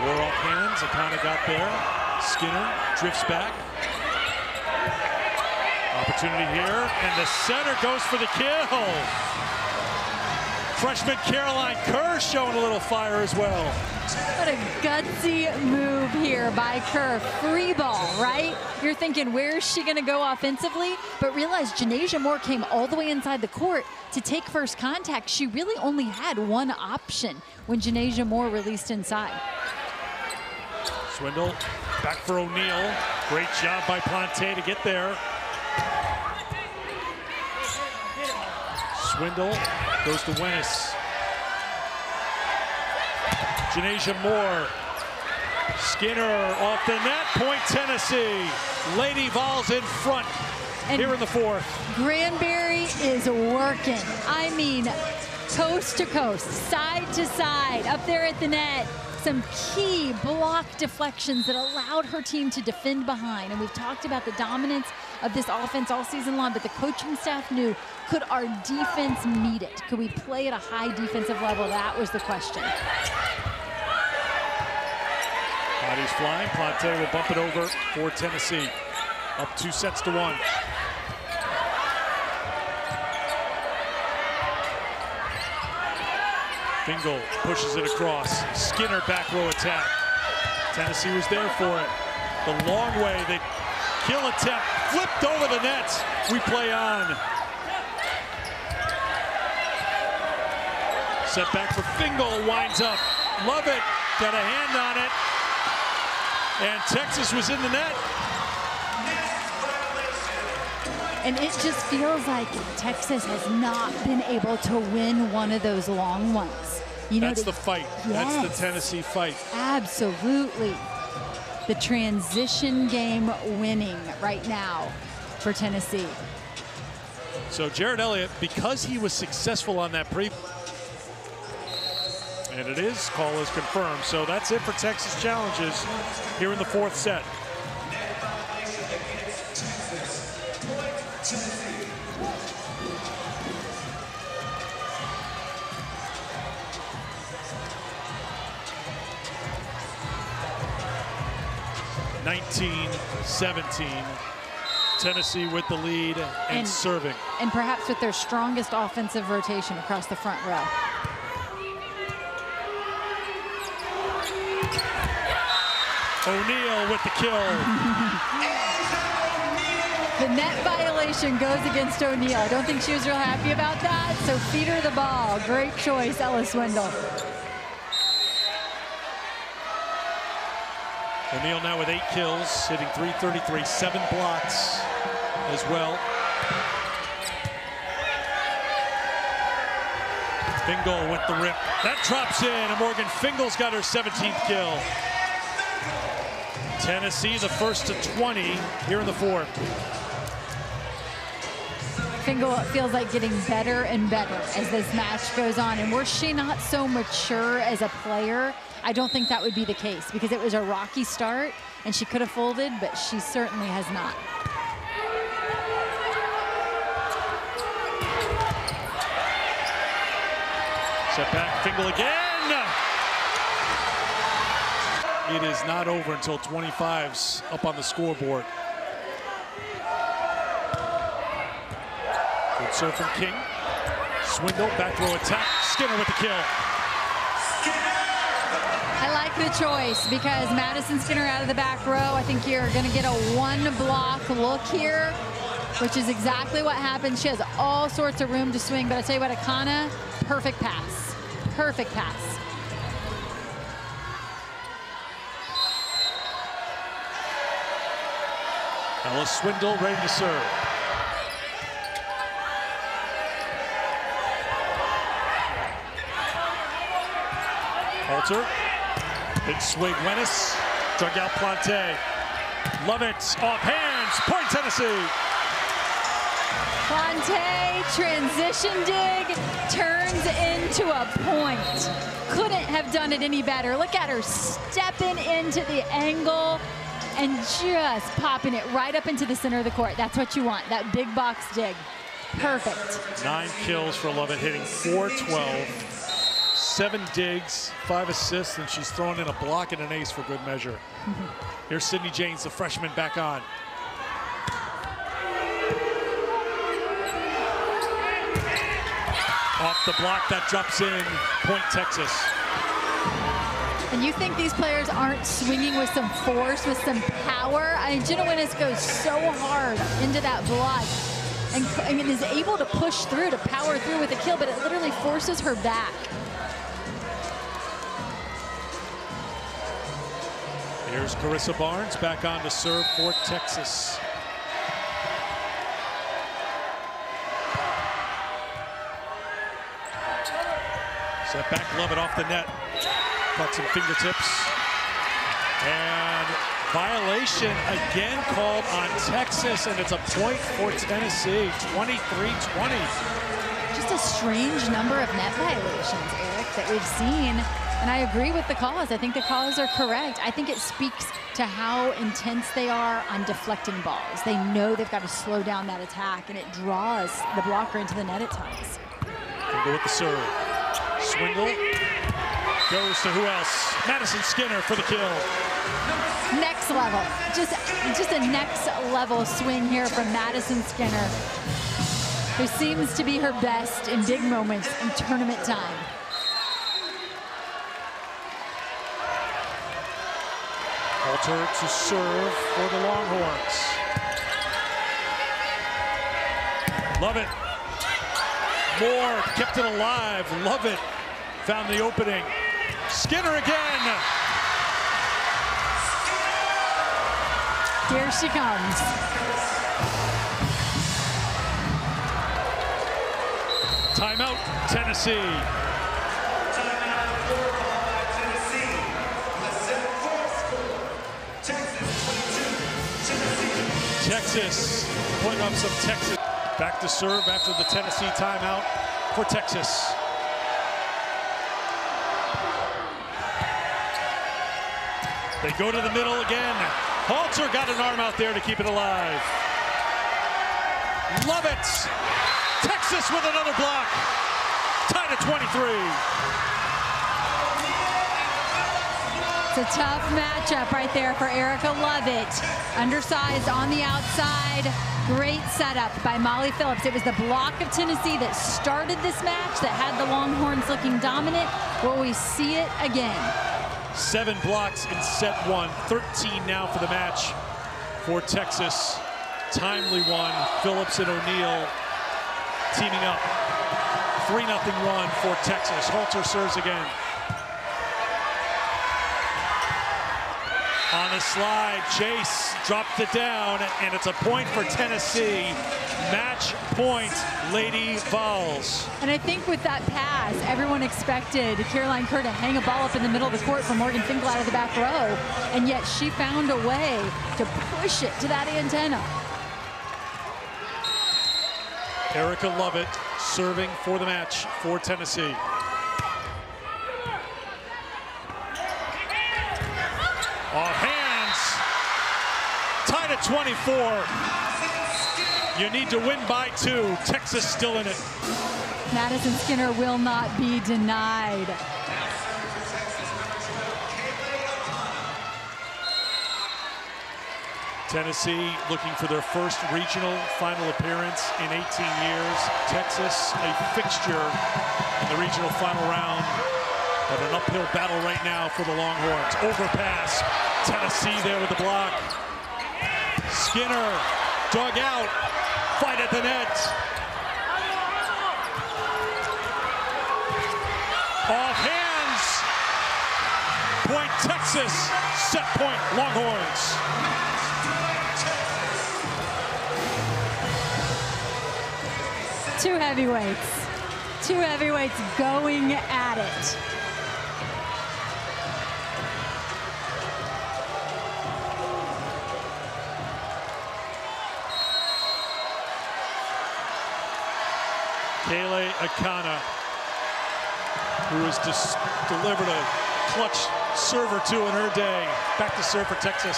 War off hands, Akana got there. Skinner drifts back. Opportunity here, and the center goes for the kill. Freshman Caroline Kerr showing a little fire as well. What a gutsy move here by Kerr. Free ball, right? You're thinking, where is she going to go offensively? But realize Janasia Moore came all the way inside the court to take first contact. She really only had one option when Janasia Moore released inside. Swindle, back for O'Neal. Great job by Ponte to get there. Swindle goes to Wennis. Janasia Moore. Skinner off the net. Point Tennessee. Lady Vols in front And here in the 4th. Granberry is working. I mean, coast to coast, side to side, up there at the net. Some key block deflections that allowed her team to defend behind. And we've talked about the dominance of this offense all season long, but the coaching staff knew, could our defense meet it? Could we play at a high defensive level? That was the question. Bodies flying. Ponte will bump it over for Tennessee. Up 2-1. Fingal pushes it across. Skinner back row attack. Tennessee was there for it. The long way, they kill attempt, flipped over the net. We play on. Set back for Fingal, winds up. Love it, got a hand on it. And Texas was in the net. And it just feels like Texas has not been able to win one of those long ones. You know, that's the fight. Yes, that's the Tennessee fight. Absolutely. The transition game winning right now for Tennessee. So Jared Elliott, because he was successful on that and it is, call is confirmed. So that's it for Texas challenges here in the fourth set. (19-17). Tennessee with the lead and serving. And perhaps with their strongest offensive rotation across the front row. O'Neal with the kill. The net violation goes against O'Neal. I don't think she was real happy about that, so feed her the ball. Great choice, Ella Swindle. O'Neal now with 8 kills, hitting .333, 7 blocks as well. Fingal with the rip. That drops in, and Morgan Fingal's got her 17th kill. Tennessee the first to 20 here in the fourth. Fingal feels like getting better and better as this match goes on. And were she not so mature as a player, I don't think that would be the case, because it was a rocky start and she could have folded, but she certainly has not. Set back, Fingal again. It is not over until 25's up on the scoreboard. Good serve from King. Swindle, back row attack. Skinner with the kill. I like the choice because Madison Skinner out of the back row. I think you're going to get a one-block look here, which is exactly what happened. She has all sorts of room to swing, but I tell you what, Akana, perfect pass. Perfect pass. Ella Swindle ready to serve. Halter. Big swing, Wenis. Drug out Plante. Love it. Off hands. Point Tennessee. Plante, transition dig, turns into a point. Couldn't have done it any better. Look at her stepping into the angle and just popping it right up into the center of the court. That's what you want, that big box dig. Perfect. 9 kills for Lovett, hitting .412. 7 digs, 5 assists, and she's thrown in a block and an ace for good measure. Here's Sydney James, the freshman, back on. Off the block, that drops in, point Texas. And you think these players aren't swinging with some force, with some power? I mean, Jenna Wenis goes so hard into that block and is able to push through, to power through with a kill, but it literally forces her back. Here's Carissa Barnes back on to serve for Texas. Set back, Lovett off the net. Caught some fingertips. And violation again called on Texas, and it's a point for Tennessee, 23-20. Just a strange number of net violations, Eric, that we've seen. And I agree with the calls. I think the calls are correct. I think it speaks to how intense they are on deflecting balls. They know they've got to slow down that attack, and it draws the blocker into the net at times. Fingal with the serve. Swindle goes to who else? Madison Skinner for the kill. Next level. Just a next level swing here from Madison Skinner, who seems to be her best in big moments in tournament time. Halter to serve for the Longhorns. Love it. Moore kept it alive. Love it. Found the opening. Skinner again. Here she comes. Timeout, Tennessee. Texas putting up some Texas. Back to serve after the Tennessee timeout for Texas. They go to the middle again. Halter got an arm out there to keep it alive. Love it. Texas with another block. Tied at 23. It's a tough matchup right there for Erica Lovett. Undersized on the outside. Great setup by Molly Phillips. It was the block of Tennessee that started this match that had the Longhorns looking dominant. Will we see it again? 7 blocks in set 1. 13 now for the match for Texas. Timely one. Phillips and O'Neal teaming up. 3-0 run for Texas. Halter serves again. On a slide, Chase dropped it down, and it's a point for Tennessee. Match point, Lady Vols. And I think with that pass, everyone expected Caroline Kerr to hang a ball up in the middle of the court for Morgan Finkel out of the back row, and yet she found a way to push it to that antenna. Erica Lovett serving for the match for Tennessee. Off hands, tied at 24. You need to win by 2. Texas still in it. Madison Skinner will not be denied. Tennessee looking for their first regional final appearance in 18 years. Texas, a fixture in the regional final round. But an uphill battle right now for the Longhorns. Overpass. Tennessee there with the block. Skinner dug out. Fight at the net. Off hands. Point Texas. Set point Longhorns. Two heavyweights. Two heavyweights going at it. Kayleigh Akana, who has just delivered a clutch serve or 2 in her day. Back to serve for Texas.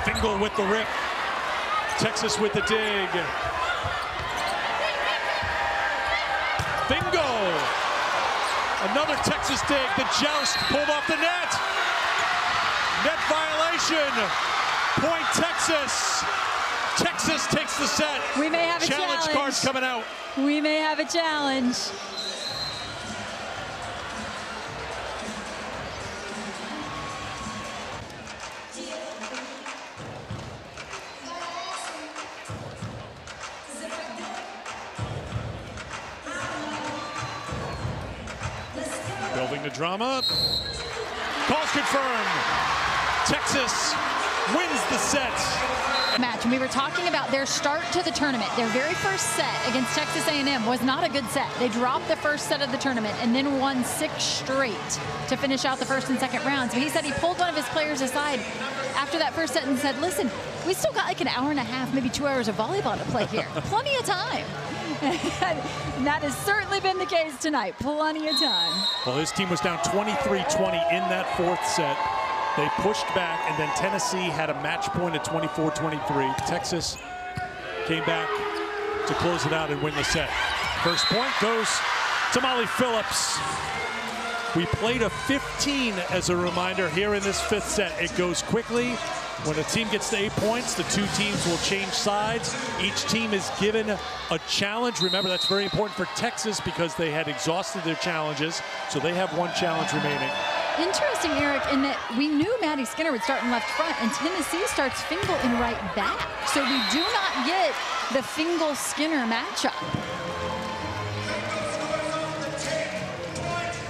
Finkel with the rip. Texas with the dig. Bingo! Another Texas dig. The joust pulled off the net. Net violation. Point Texas. Texas takes the set. We may have a challenge. Challenge cards coming out. We may have a challenge. Building the drama. Calls confirmed. Texas wins the set. Match. And we were talking about their start to the tournament. Their very first set against Texas A&M was not a good set. They dropped the first set of the tournament and then won 6 straight to finish out the first and second rounds. But he said he pulled one of his players aside after that first set and said, listen, we still got like an hour and a half, maybe 2 hours of volleyball to play here. Plenty of time. And that has certainly been the case tonight. Plenty of time. Well, his team was down 23-20 in that 4th set. They pushed back, and then Tennessee had a match point at 24-23. Texas came back to close it out and win the set. First point goes to Molly Phillips. We played a 15 as a reminder here in this 5th set. It goes quickly. When a team gets to 8 points, the 2 teams will change sides. Each team is given a challenge. Remember, that's very important for Texas because they had exhausted their challenges, so they have 1 challenge remaining. Interesting, Eric, in that we knew Maddie Skinner would start in left front, and Tennessee starts Fingal in right back. So we do not get the Fingal-Skinner matchup.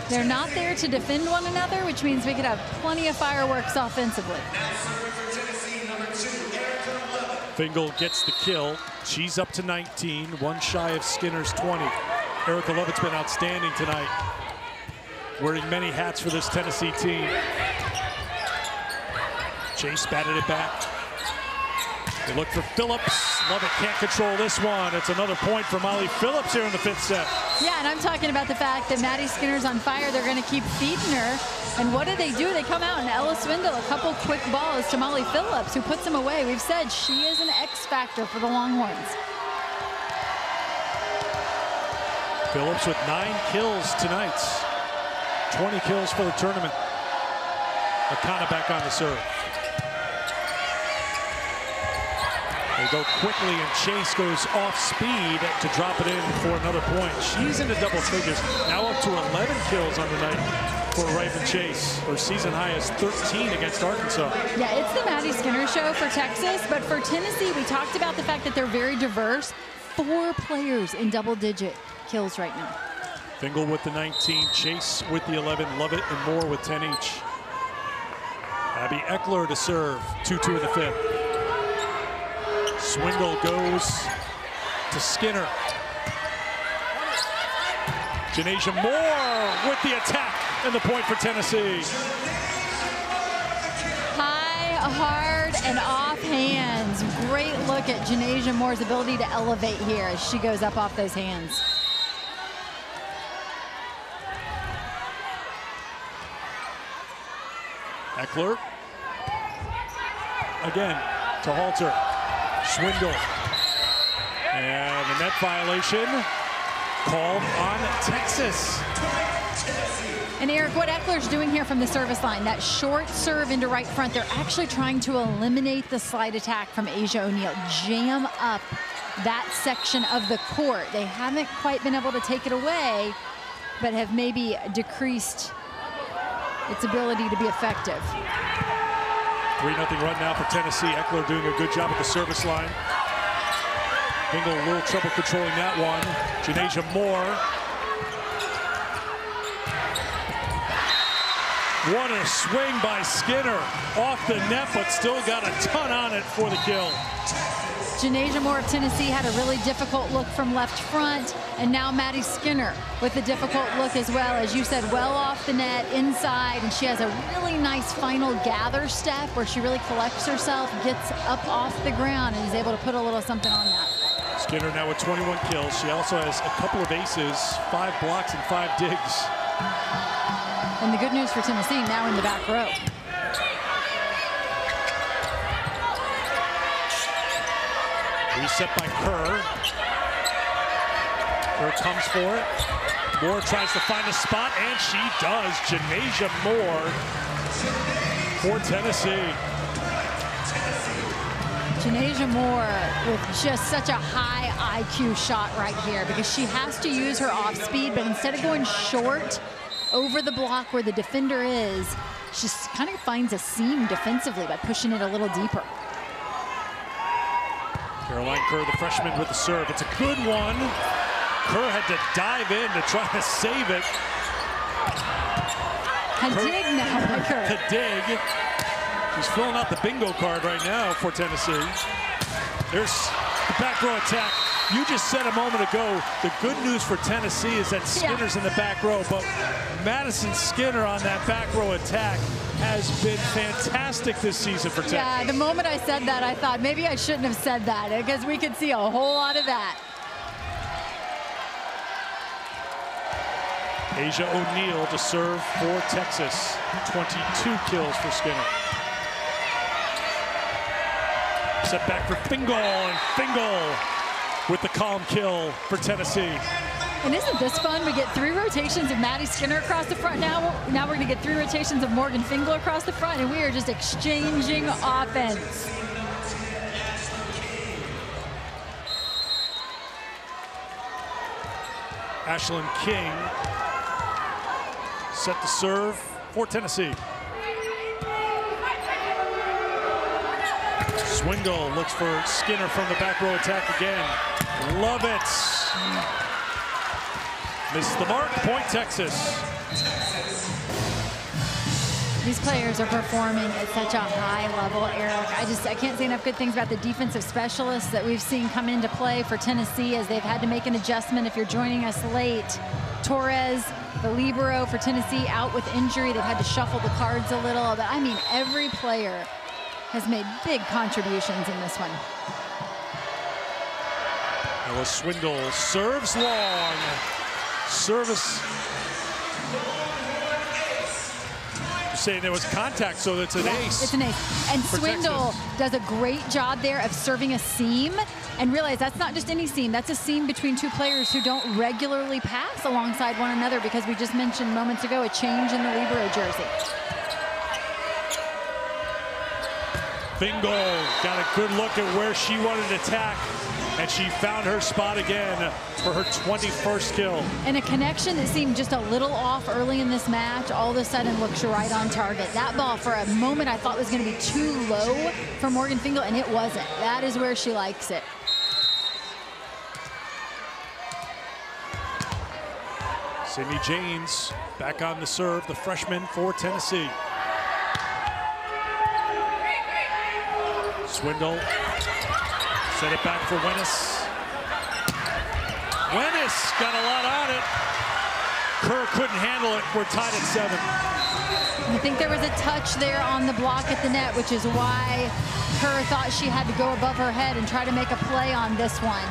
They're not there to defend one another, which means we could have plenty of fireworks offensively. Fingal gets the kill. She's up to 19, one shy of Skinner's 20. Erica Lovett's been outstanding tonight, wearing many hats for this Tennessee team. Chase batted it back. They look for Phillips. Lovett can't control this one. It's another point for Molly Phillips here in the 5th set. Yeah, and I'm talking about the fact that Maddie Skinner's on fire. They're going to keep feeding her. And what do? They come out and Ella Swindle, a couple quick balls to Molly Phillips, who puts them away. We've said she is an X factor for the Longhorns. Phillips with 9 kills tonight. 20 kills for the tournament. Akana back on the serve. They go quickly, and Chase goes off speed to drop it in for another point. She's into double figures, now up to 11 kills on the night for Raven Chase. Her season high is 13 against Arkansas. Yeah, it's the Maddie Skinner show for Texas, but for Tennessee, we talked about the fact that they're very diverse. 4 players in double-digit kills right now. Fingal with the 19, Chase with the 11, Lovett and Moore with 10 each. Abby Eckler to serve, 2-2 in the 5th. Swindle goes to Skinner. Janasia Moore with the attack and the point for Tennessee. High, hard, and off hands. Great look at Janasia Moore's ability to elevate here as she goes up off those hands. Eckler again to Halter. Swindle. And the net violation called on Texas. And Eric, what Eckler's doing here from the service line, that short serve into right front, they're actually trying to eliminate the slide attack from Asia O'Neal, jam up that section of the court. They haven't quite been able to take it away, but have maybe decreased its ability to be effective. 3-0 run now for Tennessee. Eckler doing a good job at the service line. Fingal a little trouble controlling that one. Janasia Moore. What a swing by Skinner. Off the net, but still got a ton on it for the kill. Janasia Moore of Tennessee had a really difficult look from left front, and now Maddie Skinner with a difficult look as well. As you said, well off the net, inside, and she has a really nice final gather step where she really collects herself, gets up off the ground, and is able to put a little something on that. Skinner now with 21 kills. She also has a couple of aces, 5 blocks and 5 digs. And the good news for Tennessee, now in the back row. Reset by Kerr. Kerr comes for it. Moore tries to find a spot, and she does. Janasia Moore for Tennessee. Janasia Moore with just such a high IQ shot right here, because she has to use her off speed, but instead of going short over the block where the defender is, she kind of finds a seam defensively by pushing it a little deeper. Caroline Kerr, the freshman, with the serve. It's a good one. Kerr had to dive in to try to save it. A dig now by Kerr. The dig. She's filling out the bingo card right now for Tennessee. There's the back row attack. You just said a moment ago, the good news for Tennessee is that Skinner's in the back row, but Madison Skinner on that back row attack has been fantastic this season for Tennessee. Yeah, the moment I said that, I thought maybe I shouldn't have said that, because we could see a whole lot of that. Asia O'Neal to serve for Texas. 22 kills for Skinner. Set back for Fingal, and Fingal with the calm kill for Tennessee. And isn't this fun? We get 3 rotations of Maddie Skinner across the front. Now we're going to get 3 rotations of Morgan Fingal across the front, and we are just exchanging offense. Ashlyn King set to serve for Tennessee. Swingle looks for Skinner from the back row attack again. Love it. Misses the mark. Point Texas. These players are performing at such a high level, Eric. I can't say enough good things about the defensive specialists that we've seen come into play for Tennessee as they've had to make an adjustment. If you're joining us late, Torres, the libero for Tennessee, out with injury. They've had to shuffle the cards a little. But I mean, every player has made big contributions in this one. Swindle serves long. Service. Saying there was contact, so it's an ace. It's an ace. And Swindle does a great job there of serving a seam, and realize that's not just any seam, that's a seam between two players who don't regularly pass alongside one another, because we just mentioned moments ago a change in the libero jersey. Fingal got a good look at where she wanted to attack, and she found her spot again for her 21st kill. And a connection that seemed just a little off early in this match, all of a sudden looks right on target. That ball, for a moment, I thought was going to be too low for Morgan Fingal, and it wasn't. That is where she likes it. Sydney Janes back on the serve, the freshman for Tennessee. Swindle. Set it back for Wennis. Wennis got a lot on it. Kerr couldn't handle it. We're tied at 7. I think there was a touch there on the block at the net, which is why Kerr thought she had to go above her head and try to make a play on this one.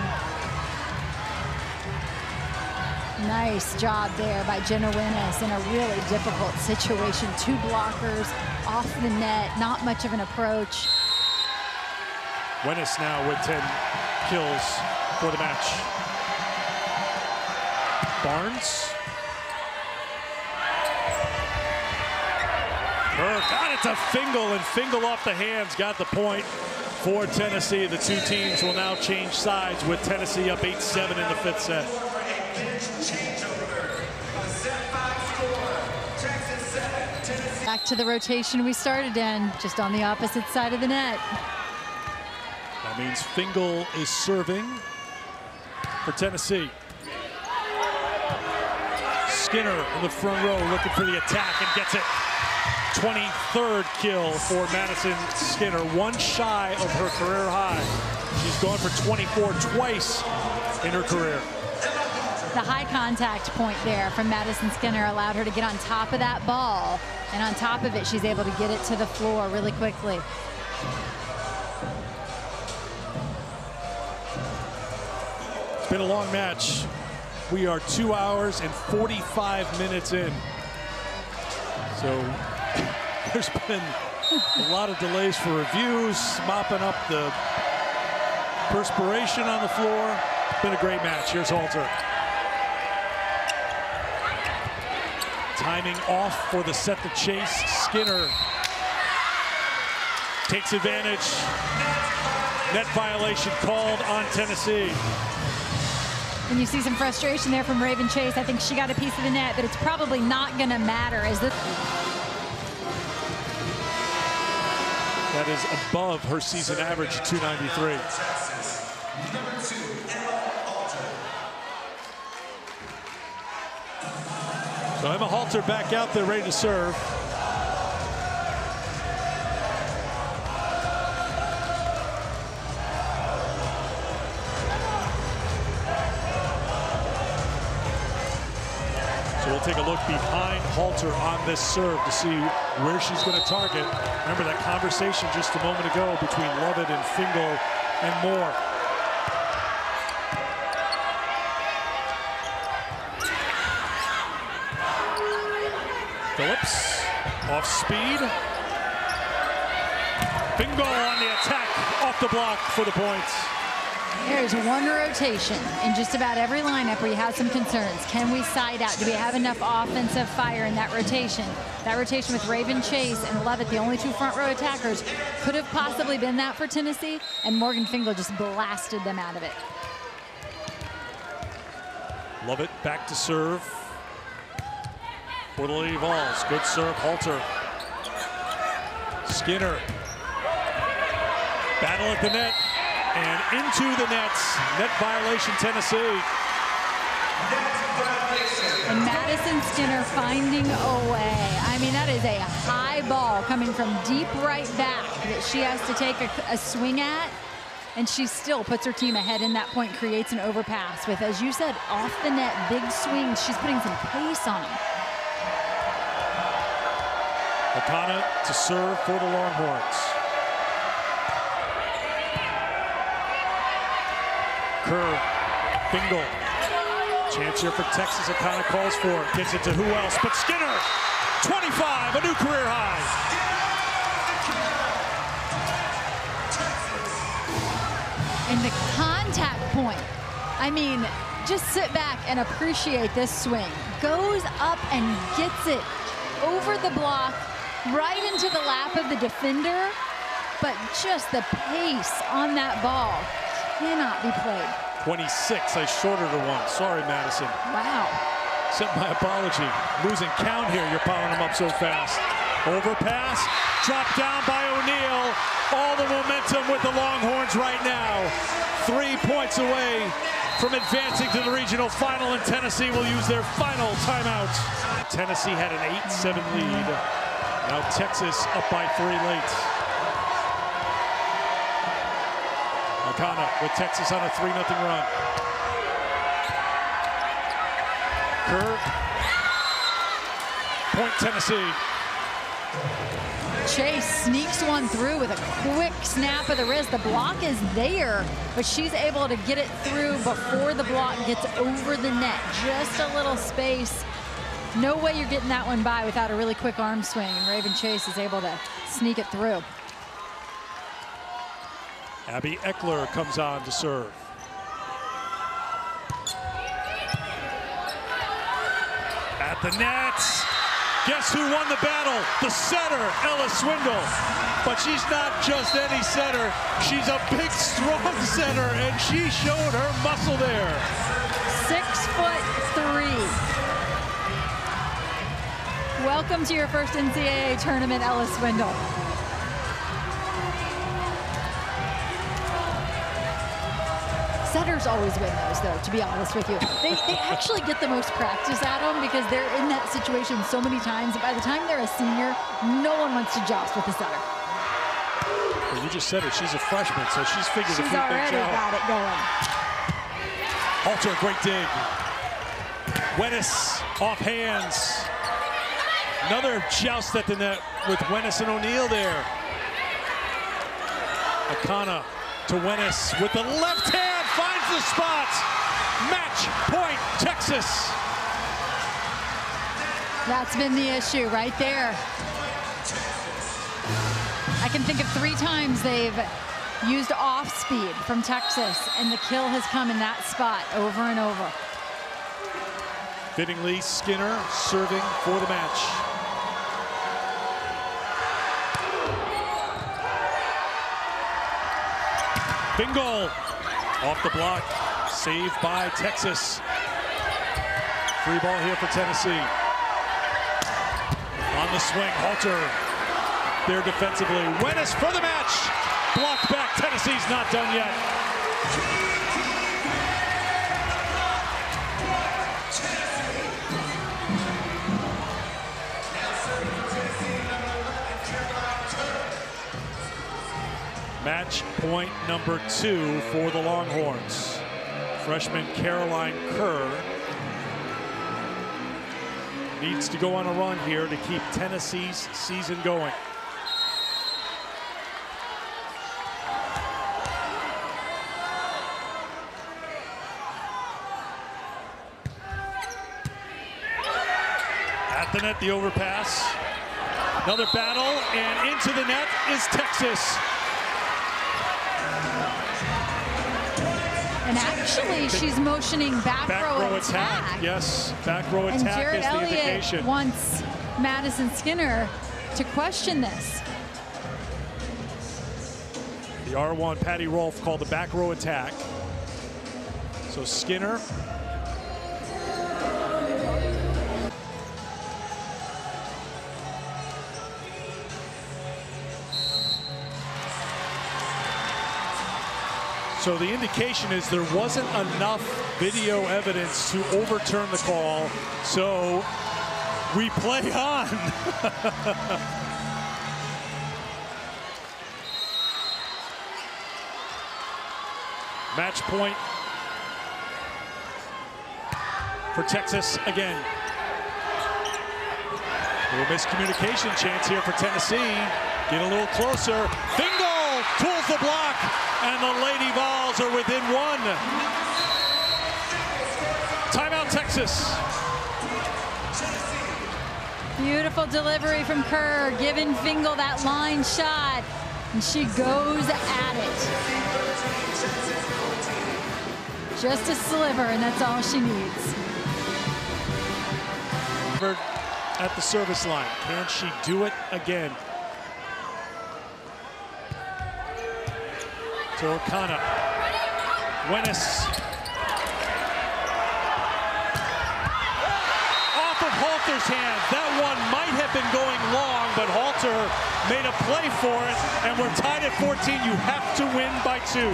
Nice job there by Jenna Wennis in a really difficult situation. 2 blockers off the net, not much of an approach. Wennis now with 10 kills for the match. Barnes. Kerr got it to Fingal, and Fingal off the hands got the point for Tennessee. The two teams will now change sides with Tennessee up 8-7 in the 5th set. Back to the rotation we started in, just on the opposite side of the net. That means Fingal is serving for Tennessee. Skinner in the front row looking for the attack and gets it. 23rd kill for Madison Skinner, 1 shy of her career high. She's gone for 24 twice in her career. The high contact point there from Madison Skinner allowed her to get on top of that ball, and on top of it, she's able to get it to the floor really quickly. It's been a long match. We are 2 hours and 45 minutes in. So there's been a lot of delays for reviews, mopping up the perspiration on the floor. It's been a great match. Here's Halter. Timing off for the set to chase. Skinner takes advantage. Net violation called on Tennessee. And you see some frustration there from Raven Chase. I think she got a piece of the net, but it's probably not going to matter. As this that is above her season average, 293. So Emma Halter back out there ready to serve. So we'll take a look behind Halter on this serve to see where she's going to target. Remember that conversation just a moment ago between Lovett and Fingal and Moore. Phillips off speed. Fingal on the attack, off the block for the points. There's one rotation in just about every lineup where you have some concerns. Can we side out? Do we have enough offensive fire in that rotation? That rotation with Raven Chase and Lovett, the only 2 front row attackers, could have possibly been that for Tennessee, and Morgan Fingal just blasted them out of it. Lovett back to serve. for the Lady Vols. Good serve, Halter. Skinner. Battle at the net. And into the nets. Net violation, Tennessee. And Madison Skinner finding a way. I mean, that is a high ball coming from deep right back that she has to take a swing at. And she still puts her team ahead in that point, creates an overpass with, as you said, off the net, big swings. She's putting some pace on them. Akana to serve for the Longhorns. Kerr, Bingle. Chance here for Texas. Akana calls for it. Gets it to who else but Skinner. 25, a new career high. And the contact point. I mean, just sit back and appreciate this swing. Goes up and gets it over the block, right into the lap of the defender. But just the pace on that ball cannot be played. 26, I shorted her one. Sorry, Madison. Wow. Accept my apology. Losing count here, you're piling them up so fast. Overpass, dropped down by O'Neal. All the momentum with the Longhorns right now. 3 points away from advancing to the regional final, and Tennessee will use their final timeout. Tennessee had an 8-7 lead. Now Texas up by 3 late. Akana with Texas on a 3-0 run. Kerr. Point Tennessee. Chase sneaks one through with a quick snap of the wrist. The block is there, but she's able to get it through before the block gets over the net. Just a little space. No way you're getting that one by without a really quick arm swing. And Raven Chase is able to sneak it through. Abby Eckler comes on to serve. At the net. Guess who won the battle? The setter, Ella Swindle. But she's not just any setter. She's a big, strong setter, and she showed her muscle there. 6'3". Welcome to your first NCAA tournament, Ella Swindle. Setters always win those, though, to be honest with you. They actually get the most practice at them because they're in that situation so many times. By the time they're a senior, no one wants to joust with the setter. Well, you just said it. She's a freshman, so she's figured a few things out. She's already got it going. Halter, great dig. Wennis off hands. Another joust at the net with Wennis and O'Neal there. Akana to Wennis with the left hand. Finds the spot. Match point, Texas. That's been the issue right there. I can think of 3 times they've used off speed from Texas, and the kill has come in that spot over and over. Fittingly, Skinner serving for the match. Bingle. Off the block, saved by Texas. Free ball here for Tennessee. On the swing, Halter there defensively. Wennis for the match. Blocked back, Tennessee's not done yet. Match point number 2 for the Longhorns. Freshman Caroline Kerr needs to go on a run here to keep Tennessee's season going. At the net, the overpass. Another battle, and into the net is Texas. And actually, she's motioning back row attack. Yes, back row attack and is the indication. Elliott wants Madison Skinner to question this. The R1 Patty Rolfe called the back row attack. So Skinner. So the indication is there wasn't enough video evidence to overturn the call. So we play on. Match point for Texas again. A little miscommunication chance here for Tennessee. Get a little closer. Fingal tools the block, and the Lady Vols are within one. Timeout, Texas. Beautiful delivery from Kerr, giving Fingal that line shot, and she goes at it. Just a sliver, and that's all she needs. At the service line. Can she do it again? To O'Connor. Wenis. Off of Halter's hand. That one might have been going long, but Halter made a play for it, and we're tied at 14. You have to win by 2.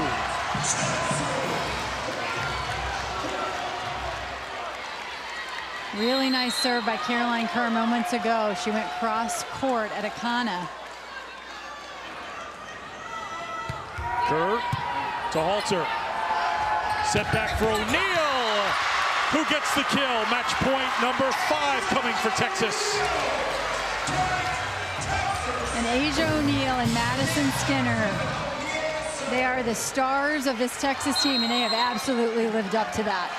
Really nice serve by Caroline Kerr moments ago. She went cross court at Akana. Kerr to Halter. Set back for O'Neal, who gets the kill. Match point number 5 coming for Texas. And Asia O'Neal and Madison Skinner, they are the stars of this Texas team, and they have absolutely lived up to that.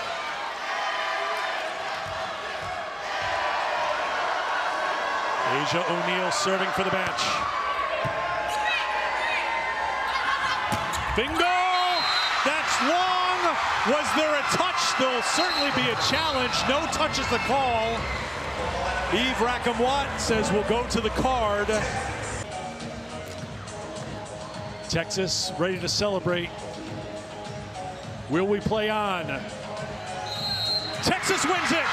Asia O'Neal serving for the bench. Fingal, that's long. Was there a touch? There'll certainly be a challenge. No touch is the call. Eve Rackham-Watt says we'll go to the card. Texas ready to celebrate. Will we play on? Texas wins it.